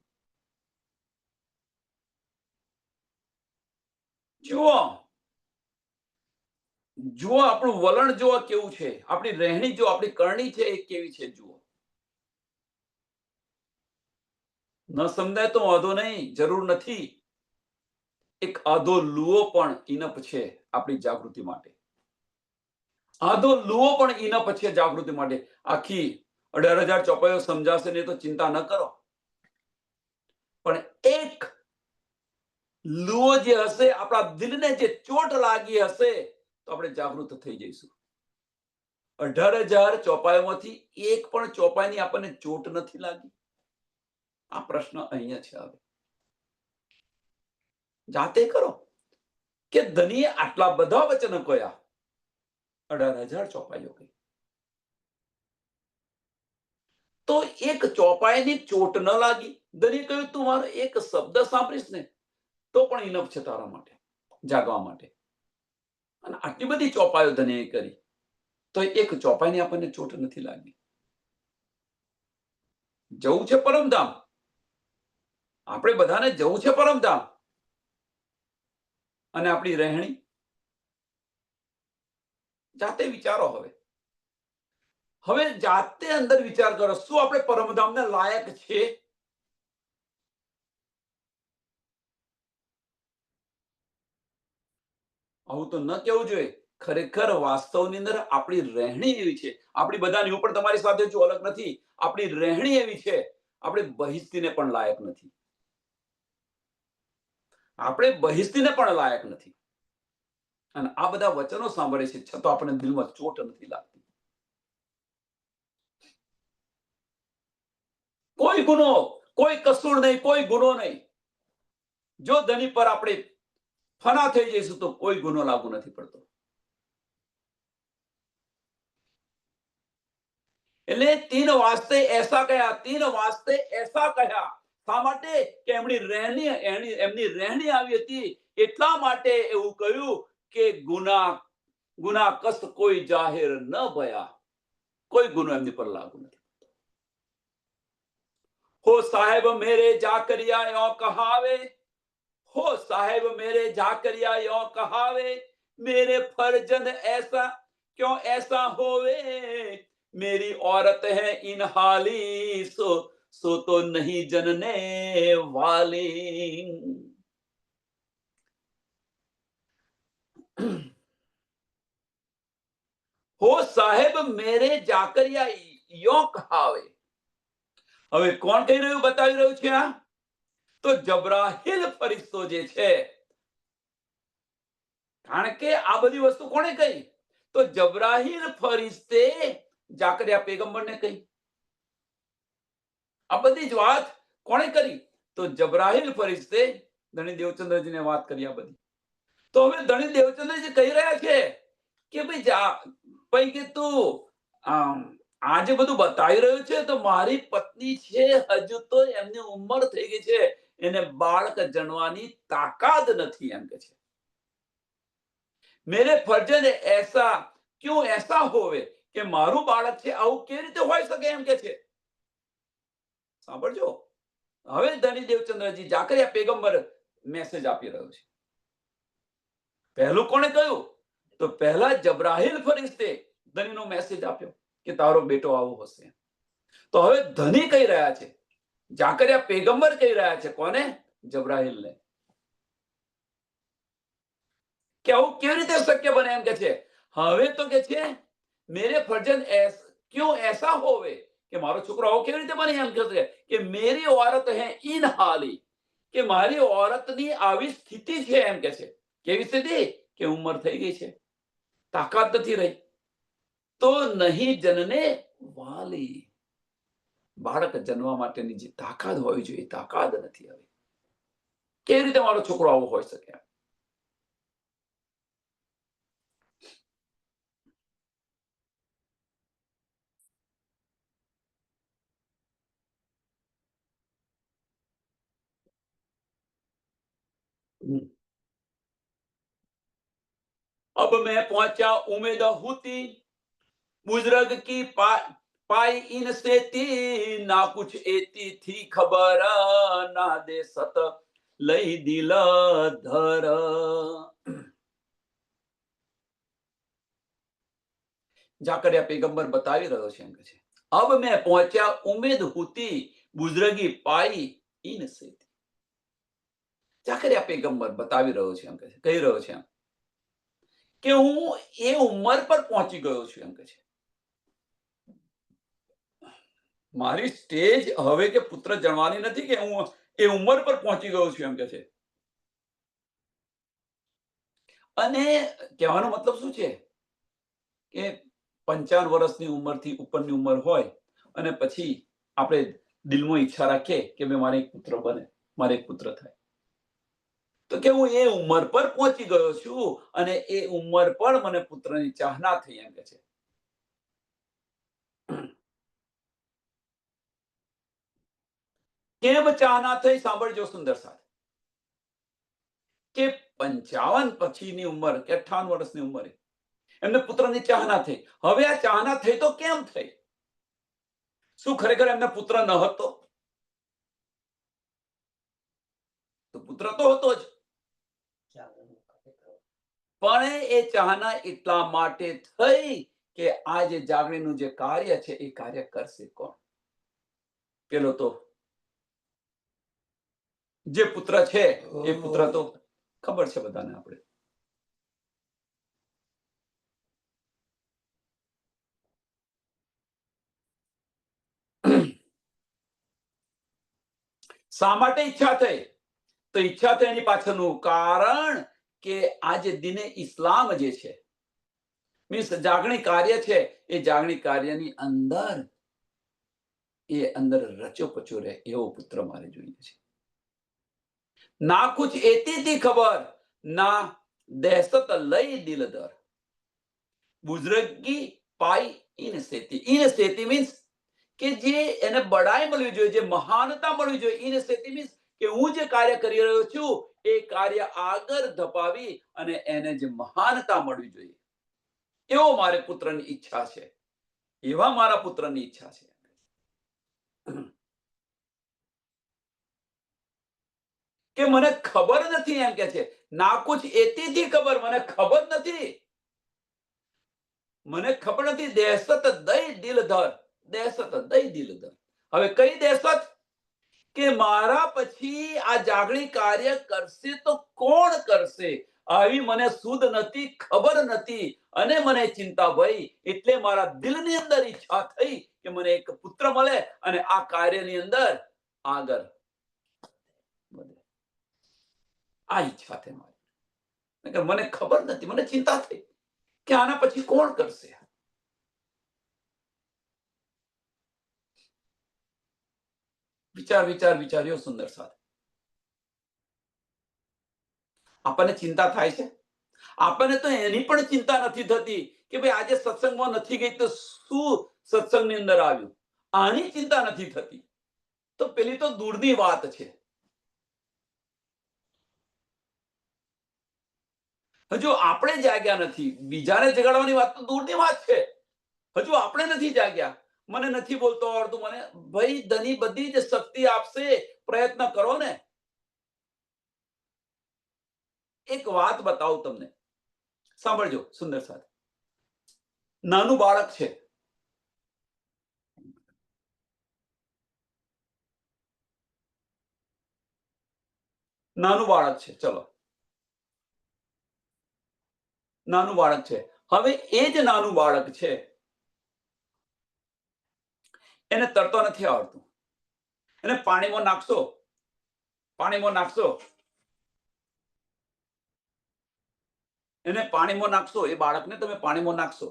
જુઓ જુઓ આપણું વલણ જુઓ કેવું છે, આપણી રહેણી જો, આપણી કરણી છે એ કેવી છે જુઓ. ન સમજાય તો વાંધો નહીં, જરૂર નથી. એક આધો લુઓ પણ ઇનફ છે આપણી જાગૃતિ માટે. આધો લુઓ પણ ઇનફ છે જાગૃતિ માટે. આખી 18,000 ચોપાઈઓ સમજાશે નહીં તો ચિંતા ન કરો, પણ એક લુઓ જે હશે, આપણા દિલને જે ચોટ લાગી હશે, તો આપણે જાગૃત થઈ જઈશું. 18,000 ચોપાઈઓમાંથી એક પણ ચોપાઈની આપણને ચોટ નથી લાગી. આ પ્રશ્ન અહીંયા છે. હવે જાતે કરો કે ધનીએ આટલા બધા વચનો કહ્યા, 18,000 ચોપાઈઓ કહી, તો એક ચોપાઈની ચોટ ન લાગી. ધની કહ્યું તું મારો એક શબ્દ સાંભળીશ ને તો પણ ઇનફ છે તારા માટે, જાગવા માટે. અને આટલી બધી ચોપાઈઓ ધનીએ કરી તો એક ચોપાઈની આપણને ચોટ નથી લાગી. જવું છે પરમધામ, આપણે બધાને જવું છે પરમધામ. અને આપણી રહેણી જાતે વિચારો. હવે જાતે અંદર વિચાર કરો, શું આપણે પરમધામને લાયક છે? આવું તો ન કહેવું જોઈએ. ખરેખર વાસ્તવની અંદર આપણી રહેણી એવી છે, આપણી બધાની ઉપર તમારી સાથે જો અલગ નથી, આપણી રહેણી એવી છે, આપણે બહિસ્તીને પણ લાયક નથી. આપણે બહિસ્તીને પણ લાયક નથી. અને આ બધા વચનો સાંભળે છે છતાં આપણે દિલમાં ચોટ નથી લાગતી. કોઈ ગુનો, કોઈ કસૂર નહીં, કોઈ ગુનો નહીં. જો ધની પર આપણે ફના થઈ જઈશું તો કોઈ ગુનો લાગુ નથી પડતો. એટલે 3 વાસ્તે એસા કહ્યા, 3 વાસ્તે એસા કહ્યા. શા માટે? કે એમની રહેણી આવી હતી, એટલા માટે એવું કહ્યું કે ગુના કસ્ત કોઈ જાહેર ન ભયા. કોઈ ગુનો એમની પર લાગુ નથી. હો સાહેબ મેરે જાકરિયા યો કહાવે, હો સાહેબ મેરે જાકરિયા યો કહાવે, मेरे फर्जंद ऐसा क्यों ऐसा होवे, मेरी औरत है इन हाली, सो तो नहीं जनने वाली। हो साहेब मेरे જાકરિયા યો કહાવે. હવે કોણ કહી રહ્યું, બતાવી રહ્યું છે આ? તો જબ્રાહિલ ફરિશ્તો જે છે, કારણ કે આ બધી વસ્તુ કોણે કહી? તો જબ્રાહિલ ફરિશ્તે જાકરિયા પેગંબરને કહી. આ બધી જ વાત કોણે કરી? તો જબ્રાહિલ ફરિશ્તે ધણી દેવચંદ્રજીને વાત કરી આ બધી. તો હવે ધણી દેવચંદ્રજી કહી રહ્યા છે કે ભાઈ કે તું આ જે બધું બતાવી રહ્યું છે, તો મારી પત્ની છે, હજુ તો એમની ઉંમર થઈ ગઈ છે, એને બાળક જણવાની તાકાત નથી, એમ કે છે. મેરે ફર્જંદ ऐसा क्यों ऐसा होवे, કે મારું બાળક છે આવું કેવી રીતે હોઈ શકે, એમ કે છે. સાંભળજો, હવે ધણી દેવચંદ્રજી જાકરિયા પેગંબર મેસેજ આપી રહ્યો છે. પહેલું કોણે કહ્યું? તો પહેલા જબ્રાહિલ ફરિશ્તે ધણીનો મેસેજ આપ્યો કે તારો બેટો આવો હશે. તો હવે ધણી કહી રહ્યા છે, જાકરિયા પેગંબર કહી રહ્યા છે. કોને? જબ્રાહિલને. કે આવું કેવી રીતે શક્ય બને, એમ કે છે. હવે તો કે છે મેરે ફર્જંદ ક્यों ऐसा होवे, કે મારો છોકરો આવો કેવી રીતે બને, એમ કે છે કે मेरी औरत है इन हाली, કે મારી औरतની આવી સ્થિતિ છે, એમ કે છે. કેવી સ્થિતિ? કે ઉંમર થઈ ગઈ છે, તાકાત નથી રહી. તો નહીં જનને વાલી, બાળક જન્મવા માટેની જે તાકાત હોવી જોઈએ, તાકાત નથી આવી. કેવી રીતે મારો છોકરો આવો હોઈ શકે? अब मैं पहुंचा उम्मीद होती, बुजुर्ग की पाई इनसे थी, ना कुछ एती थी खबर, ना दे सत लई दिल धर. જાકરિયા પેગંબર બતાવી રહ્યો છે, એમ કે છે. अब मैं पहुंचा उम्मीद होती, बुजुर्गी पाई इनसे. જાકરિયા પેગંબર બતાવી રહ્યો છે, એમ કે છે, કહી રહ્યો છે એમ કે હું એ ઉંમર પર પહોંચી ગયો છું, એમ કે છે. મારી સ્ટેજ હવે કે પુત્ર જણવાની નથી, કે હું એ ઉંમર પર પહોંચી ગયો છું, એમ કે છે. અને કહેવાનો મતલબ શું છે કે 55 વર્ષની ઉંમરથી ઉપરની ઉંમર હોય અને પછી આપણે દિલમાં ઈચ્છા રાખીએ કે મારે એક પુત્ર બને, મારે એક પુત્ર થાય, તો કે હું એ ઉંમર પર પહોંચી ગયો છું અને એ ઉંમર પર મને પુત્રની ચાહના થઈ, એમ કે છે. કેમ ચાહના થઈ? સાંભળજો સુંદર સાથ. કે 55 પછીની ઉંમર કે 58 વર્ષની ઉંમરે એમને પુત્રની ચાહના થઈ. હવે આ ચાહના થઈ તો કેમ થઈ? શું ખરેખર એમને પુત્ર ન હતો? તો પુત્ર તો હતો જ, પણ એ ચાહના એટલા માટે થઈ કે આ જે જાગણીનું જે કાર્ય છે એ કાર્ય કરશે કોણ? પેલો તો જે પુત્ર છે એ પુત્ર તો ખબર છે બધાને. આપણે શા માટે ઈચ્છા થઈ? તો ઈચ્છા થઈ એની પાછળનું કારણ કે આ જે દિને ઇસ્લામ જે છે, મીન્સ જાગણી કાર્ય છે, એ જાગણી કાર્યની અંદર રચો પચો રહે એવો પુત્ર મારે જોઈએ છે. ના કુછ એતી થી ખબર, ના દહેશત લઈ દિલ દર. બુઝરગી પાઈ in Seti. In Seti means કે જે એને બડાઈ મળવી જોઈએ, જે મહાનતા મળવી જોઈએ. ઇન સેતી મીન્સ કે હું જે કાર્ય કરી રહ્યો છું એ કાર્ય આગળ ધપાવી અને એને જે મહાનતા મળવી જોઈએ, એવો મારે પુત્રની ઈચ્છા છે, એવા મારા પુત્રની ઈચ્છા છે. કે મને ખબર નથી, એમ કે છે. ના કુછ એતીથી ખબર, મને ખબર નથી, મને ખબર નથી. દહેશત દઈ દિલ ધર, દહેશત દઈ દિલ ધર. હવે કઈ દહેશત? કે મારા પછી આ જાગણી કાર્ય કરશે તો કોણ કરશે? આવી મને સુધ નથી, ખબર નથી, અને મને ચિંતા ભઈ. એટલે મારા દિલની અંદર ઈચ્છા થઈ કે મને એક પુત્ર મળે અને આ કાર્યની અંદર આગળ વધે. આ ઈચ્છા થઈ મારી. મને ખબર નથી, મને ચિંતા થઈ કે આના પછી કોણ કરશે. વિચાર્યો સુંદર સાથ. આપણને ચિંતા થાય છે. આપણને તો એની પણ ચિંતા નથી થતી કે ભાઈ આજે સત્સંગમાં નથી ગઈ તો શું સત્સંગની અંદર આવ્યું. આની ચિંતા નથી થતી. તો પેલી તો દૂરની વાત છે. હજુ આપણે જાગ્યા નથી. બીજાને જગાડવાની વાત તો દૂરની વાત છે. હજુ આપણે નથી જાગ્યા. મને નથી બોલતો આવડતું, મને ભાઈ ધની બધી જ શક્તિ આપશે, પ્રયત્ન કરો ને. એક વાત બતાવું તમને, સાંભળજો સુંદર સાથ. નાનું બાળક છે, નાનું બાળક છે, ચલો નાનું બાળક છે. હવે એ જ નાનું બાળક છે, એને તરતો નથી આવડતું. એને પાણીમાં નાખશો, એને પાણીમાં નાખશો, એ બાળકને તમે પાણીમાં નાખશો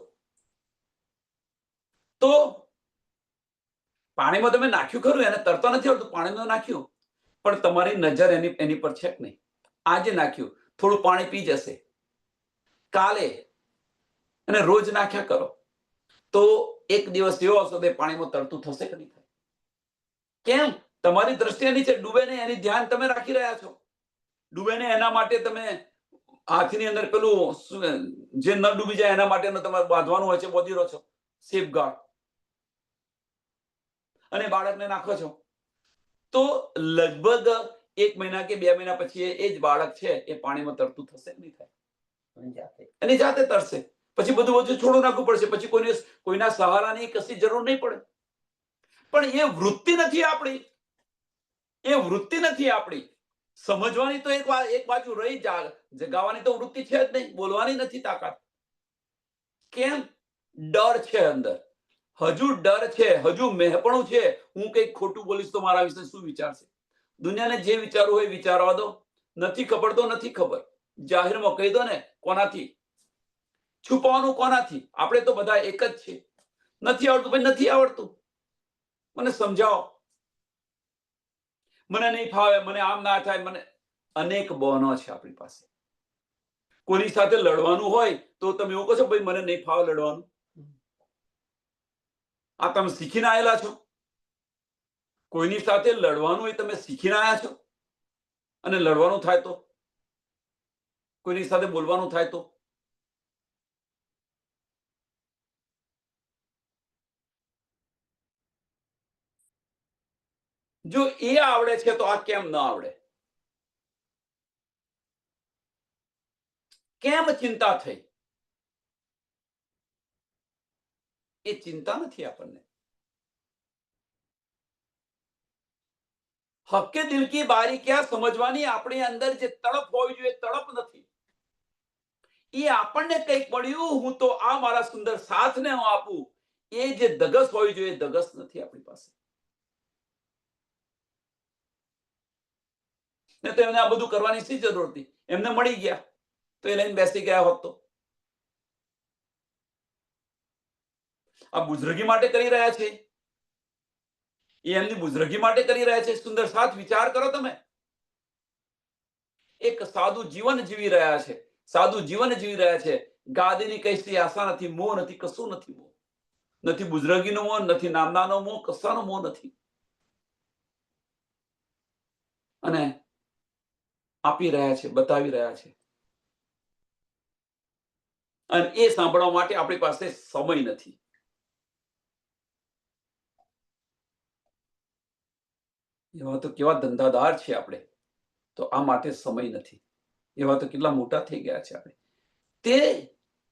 તો પાણીમાં તમે નાખ્યું ખરું, એને તરતો નથી આવડતું, પાણીમાં નાખ્યું, પણ તમારી નજર એની પર છે કે નહીં? આજે નાખ્યું, થોડું પાણી પી જશે, કાલે અને રોજ નાખ્યા કરો તો એક દિવસ એવો આવશે તે પાણીમાં તરતું થશે કે નહીં થાય? કેમ? તમારી દ્રષ્ટિ એની છે, ડૂબે નહીં એની ધ્યાન તમે રાખી રહ્યા છો. ડૂબે નહીં એના માટે તમે હાથની અંદર પેલું જે ન ડૂબી જાય એના માટેનું તમારે બાંધવાનું હોય છે, બાંધી રહ્યો છો, સેફગાર્ડ, અને બાળકને નાખો છો. તો લગભગ 1 મહિના કે 2 મહિના પછી એ જ બાળક છે એ પાણીમાં તરતું થશે કે નહીં થાય? એની જાતે તરશે. પછી બધું બધું છોડું નાખવું પડશે. પછી કોઈના સહારાની કશી જરૂર નહીં પડે. પણ એ વૃત્તિ નથી આપણી. એ વૃત્તિ નથી આપણી. સમજવાની તો એક બાજુ રહી, જગાવાની તો વૃત્તિ છે જ નહીં. બોલવાની નથી તાકાત. કેમ? ડર છે અંદર. હજુ ડર છે, હજુ મહેપણું છે. હું કંઈક ખોટું બોલીશ તો મારા વિશે શું વિચારશે? દુનિયાને જે વિચારવું હોય વિચારવા દો. નથી ખબર તો નથી ખબર. જાહેરમાં કહી દો ને. કોનાથી છુપાવવાનું? કોનાથી? આપણે તો બધા એક જ છીએ. નથી આવડતું ભાઈ, નથી આવડતું, મને સમજાવો. મને નહીં ફાવે, મને આમ ના થાય, મને અનેક બહાના છે આપણી પાસે. કોની સાથે લડવાનું હોય તો તમે એવું કહો છો ભાઈ મને નહીં ફાવે લડવાનું. આ તમે શીખીને આવેલા છો. કોઈની સાથે લડવાનું હોય તમે શીખીને આવ્યા છો, અને લડવાનું થાય તો, કોઈની સાથે બોલવાનું થાય તો, જો એ આવડે છે તો આ કેમ ન આવડે? કેમ ચિંતા થઈ? એ ચિંતા નથી આપણને. હક્કે દિલ કી બારી ક્યાં સમજવાની આપણી અંદર જે તડપ હોવી જોઈએ, તડપ નથી. એ આપણને કંઈક મળ્યું, હું તો આ મારા સુંદર સાથને હું આપું, એ જે ધગસ હોવી જોઈએ, ધગસ નથી આપણી પાસે. ને તો એમને આ બધું કરવાની શી જરૂર હતી? એમને મળી ગયા તો એ લઈને બેસી ગયા હોત તો. આ બુઝરગી માટે કરી રહ્યા છે, એ એમની બુઝરગી માટે કરી રહ્યા છે. સુંદર સાથ, વિચાર કરો તમે. એક સાદું જીવન જીવી રહ્યા છે, સાદું જીવન જીવી રહ્યા છે. ગાદીની કઈ આશા નથી, મોહ નથી, કશું નથી. મોહ નથી, બુઝરગીનો મોહ નથી, નામનાનો મોહ, કશાનો મોહ નથી. અને આપી રહ્યા છે, બતાવી રહ્યા છે. અને એ સાંભળવા માટે આપણી પાસે સમય નથી. એવા તો કેવા ધંધાદાર છે આપણે. તો આ માટે સમય નથી. એવા તો કેટલા મોટા થઈ ગયા છે આપણે. તે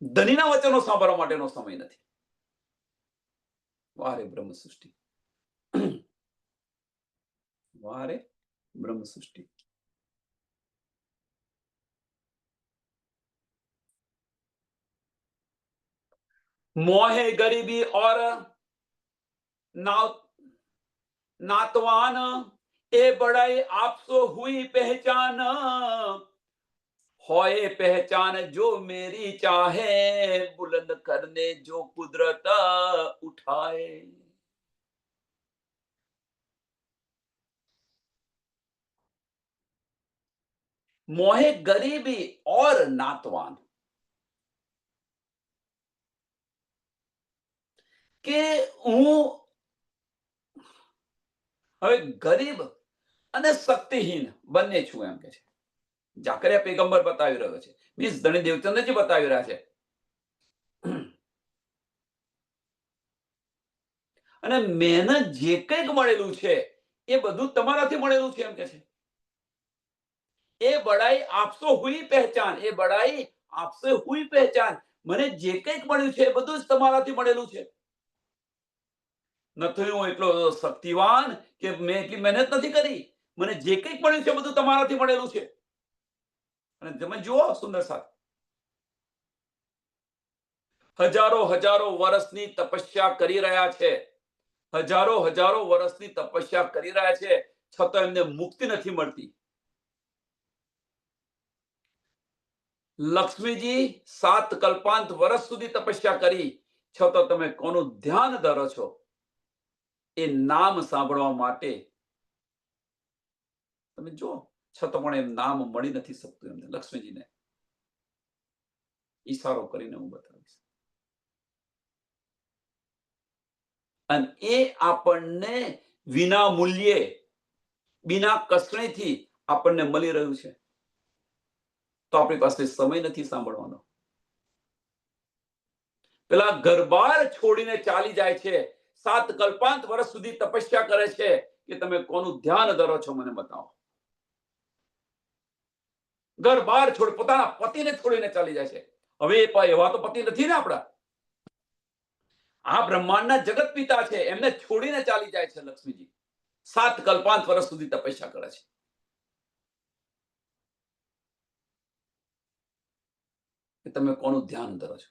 ધનીના વચનો સાંભળવા માટેનો સમય નથી. વારે બ્રહ્મ સૃષ્ટિ, વારે બ્રહ્મ સૃષ્ટિ. मोहे गरीबी और नातवान ए बड़ाई आपसो हुई पहचान, होए पहचान जो मेरी चाहे, बुलंद करने जो कुदरत उठाए. मोहे गरीबी और नातवान, કે હું હવે ગરીબ અને શક્તિહીન બંને છું એમ કે છે. જાકરિયા પેગંબર બતાવી રહ્યો છે, મીન્સ ધણી દેવચંદ્રજી બતાવી રહ્યા છે. અને મહેનત જે કંઈક મળેલું છે એ બધું તમારાથી મળેલું છે એમ કે છે. એ બડાઈ આપસો હુઈ પહેચાન, એ બડાઈ આપસે હુઈ પહેચાન, મને જે કંઈક મળ્યું છે એ બધું જ તમારાથી મળેલું છે. નથી હું એટલો શક્તિવાન કે મેં એટલી મહેનત નથી કરી. મને જે કંઈક મળ્યું છે બધું તમારાથી મળેલું છે. અને તમે જુઓ સુંદર સાથ, હજારો હજારો વર્ષની તપસ્યા કરી રહ્યા છે, હજારો હજારો વર્ષની તપસ્યા કરી રહ્યા છે, છતાં એમને મુક્તિ નથી મળતી. લક્ષ્મીજી 7 કલ્પાંત વર્ષ સુધી તપસ્યા કરી, છતાં તમે કોનું ધ્યાન ધરો છો? એ નામ સાંભળવા માટે. તમે જો, છતાં પણ એમ નામ મળી નથી શકતું એમને. લક્ષ્મીજીને ઈશારો કરીને હું બતાવીશ. અને એ આપણને વિના મૂલ્યે, વિના કસણીથી આપણને મળી રહ્યું છે. તો આપણી પાસે સમય નથી સાંભળવાનો. પેલા ઘરબાર છોડીને ચાલી જાય છે, 7 કલ્પાંત વર્ષ સુધી તપસ્યા કરે છે, કે તમે કોનું ધ્યાન ધરો છો મને બતાવો. ઘરબાર છોડ, પોતાના પતિને છોડીને ચાલી જાય છે. હવે એવા તો પતિ નથી ને આપણા. આ બ્રહ્માંડના જગત પિતા છે, એમને છોડીને ચાલી જાય છે લક્ષ્મીજી. 7 કલ્પાંત વર્ષ સુધી તપસ્યા કરે છે. કે તમે કોનું ધ્યાન ધરો છો?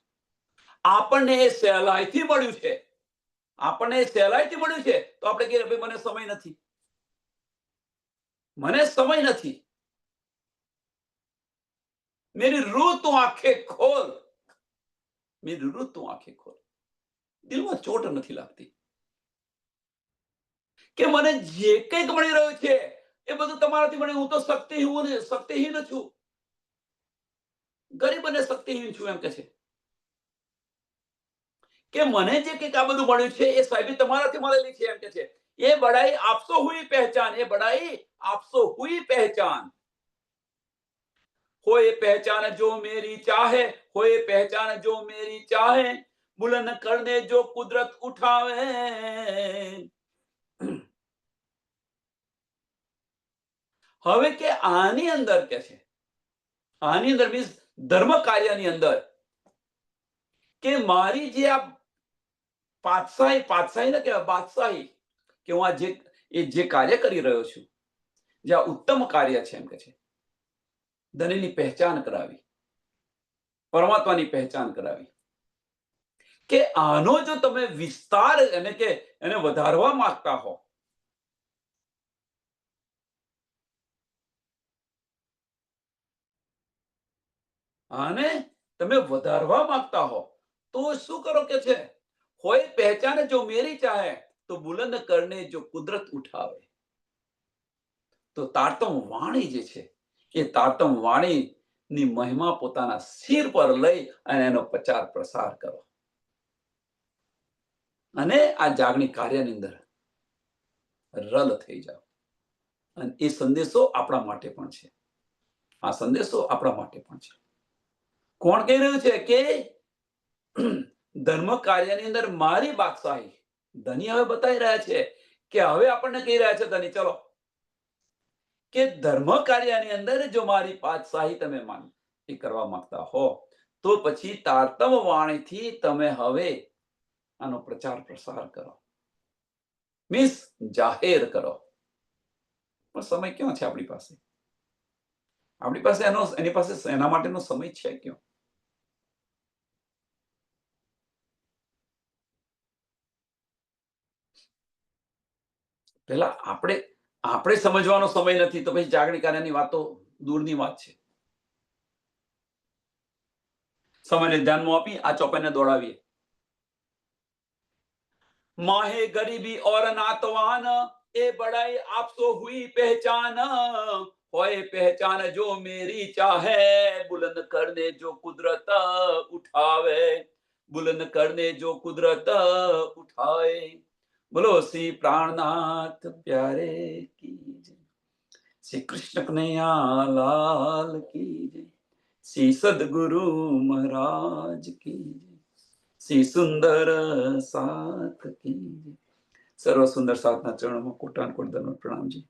આપણને એ સહેલાઈથી મળ્યું છે, આપણને એ સહેલાઈથી મળ્યું છે, તો આપણે કહીએ ભાઈ મને સમય નથી, મને સમય નથી. मेरी रूह तू आंखें खोल, मेरी रूह तू आंखें खोल. દિલમાં ચોટ નથી લાગતી કે મને જે કંઈક મળી રહ્યું છે એ બધું તમારાથી મળે. હું તો શક્તિહીન છું, ગરીબ અને શક્તિહીન છું એમ કે છે. કે મને જે કંઈક આ બધું મળ્યું છે એ સાહેબી તમારાથી મળેલી છે એમ કે છે. એ બડાઈ આપસો હુઈ પહેચાન, એ બડાઈ આપસો હુઈ પહેચાન. होए पहचान जो मेरी चाहे, होए पहचान जो मेरी चाहे, बुलंद करने जो कुदरत उठावे. હવે કે આની અંદર કે છે, આની અંદર મીન્સ ધર્મ કાર્યની અંદર, કે મારી જે આ પાતશાહી ને કહેવાય, બાદશાહી, કે હું આ જે કાર્ય કરી રહ્યો છું, જે આ ઉત્તમ કાર્ય છે એમ કે છે. ધનીની પહેચાન કરાવી, પરમાત્માની પહેચાન કરાવી, કે આનો જો તમે વિસ્તાર અને કે એને વધારવા માંગતા હો, આને તમે વધારવા માંગતા હો, તો શું કરો કે છે? હોય પહેચાન જો મેરી ચાહે, તો બુલંદ કરને જો કુદરત ઉઠાવે. તો તારતમ વાણી જે છે, એ તારતમ વાણીની મહિમા પોતાના શિર પર લઈ અને એનો પ્રચાર પ્રસાર કરો. અને આ જાગણી કાર્યની અંદર રલ થઈ જાઓ. અને એ સંદેશો આપણા માટે પણ છે. આ સંદેશો આપણા માટે પણ છે. કોણ કહી રહ્યું છે કે ધર્મ કાર્યની અંદર મારી બાદશાહી? ધની હવે બતાવી રહ્યા છે કે હવે આપણને કહી રહ્યા છે ધની, ચલો કે ધર્મ કાર્યની અંદર જો મારી પાતશાહી તમે એ કરવા માંગતા હો તો પછી તારતમ વાણીથી તમે હવે આનો પ્રચાર પ્રસાર કરો, મીન્સ જાહેર કરો. પણ સમય ક્યાં છે આપણી પાસે? આપણી પાસે એની પાસે એના માટેનો સમય છે ક્યાં? પેલા આપણે સમજવાનો સમય નથી તો પછી જાગણી કાર્યની વાતો દૂરની વાત છે. સમયને ધ્યાનમાં આપી આ ચોપાઈને દોડાવીએ. माहे गरीबी और नातवान ए बड़ाई आपसो हुई पहचान, होए पहचान जो मेरी चाहे, बुलंद करने जो कुदरत उठावे, बुलंद करने जो कुदरत उठाए. बोलो श्री प्राणनाथ प्यारे की जय, श्री कृष्ण कन्हैया लाल की जय, श्री सदगुरु महाराज की जय, श्री सुंदर साथ की. સર્વ સુંદર સાથના ચરણોમાં કોટાન કોટ ધર્મ પ્રણામજી.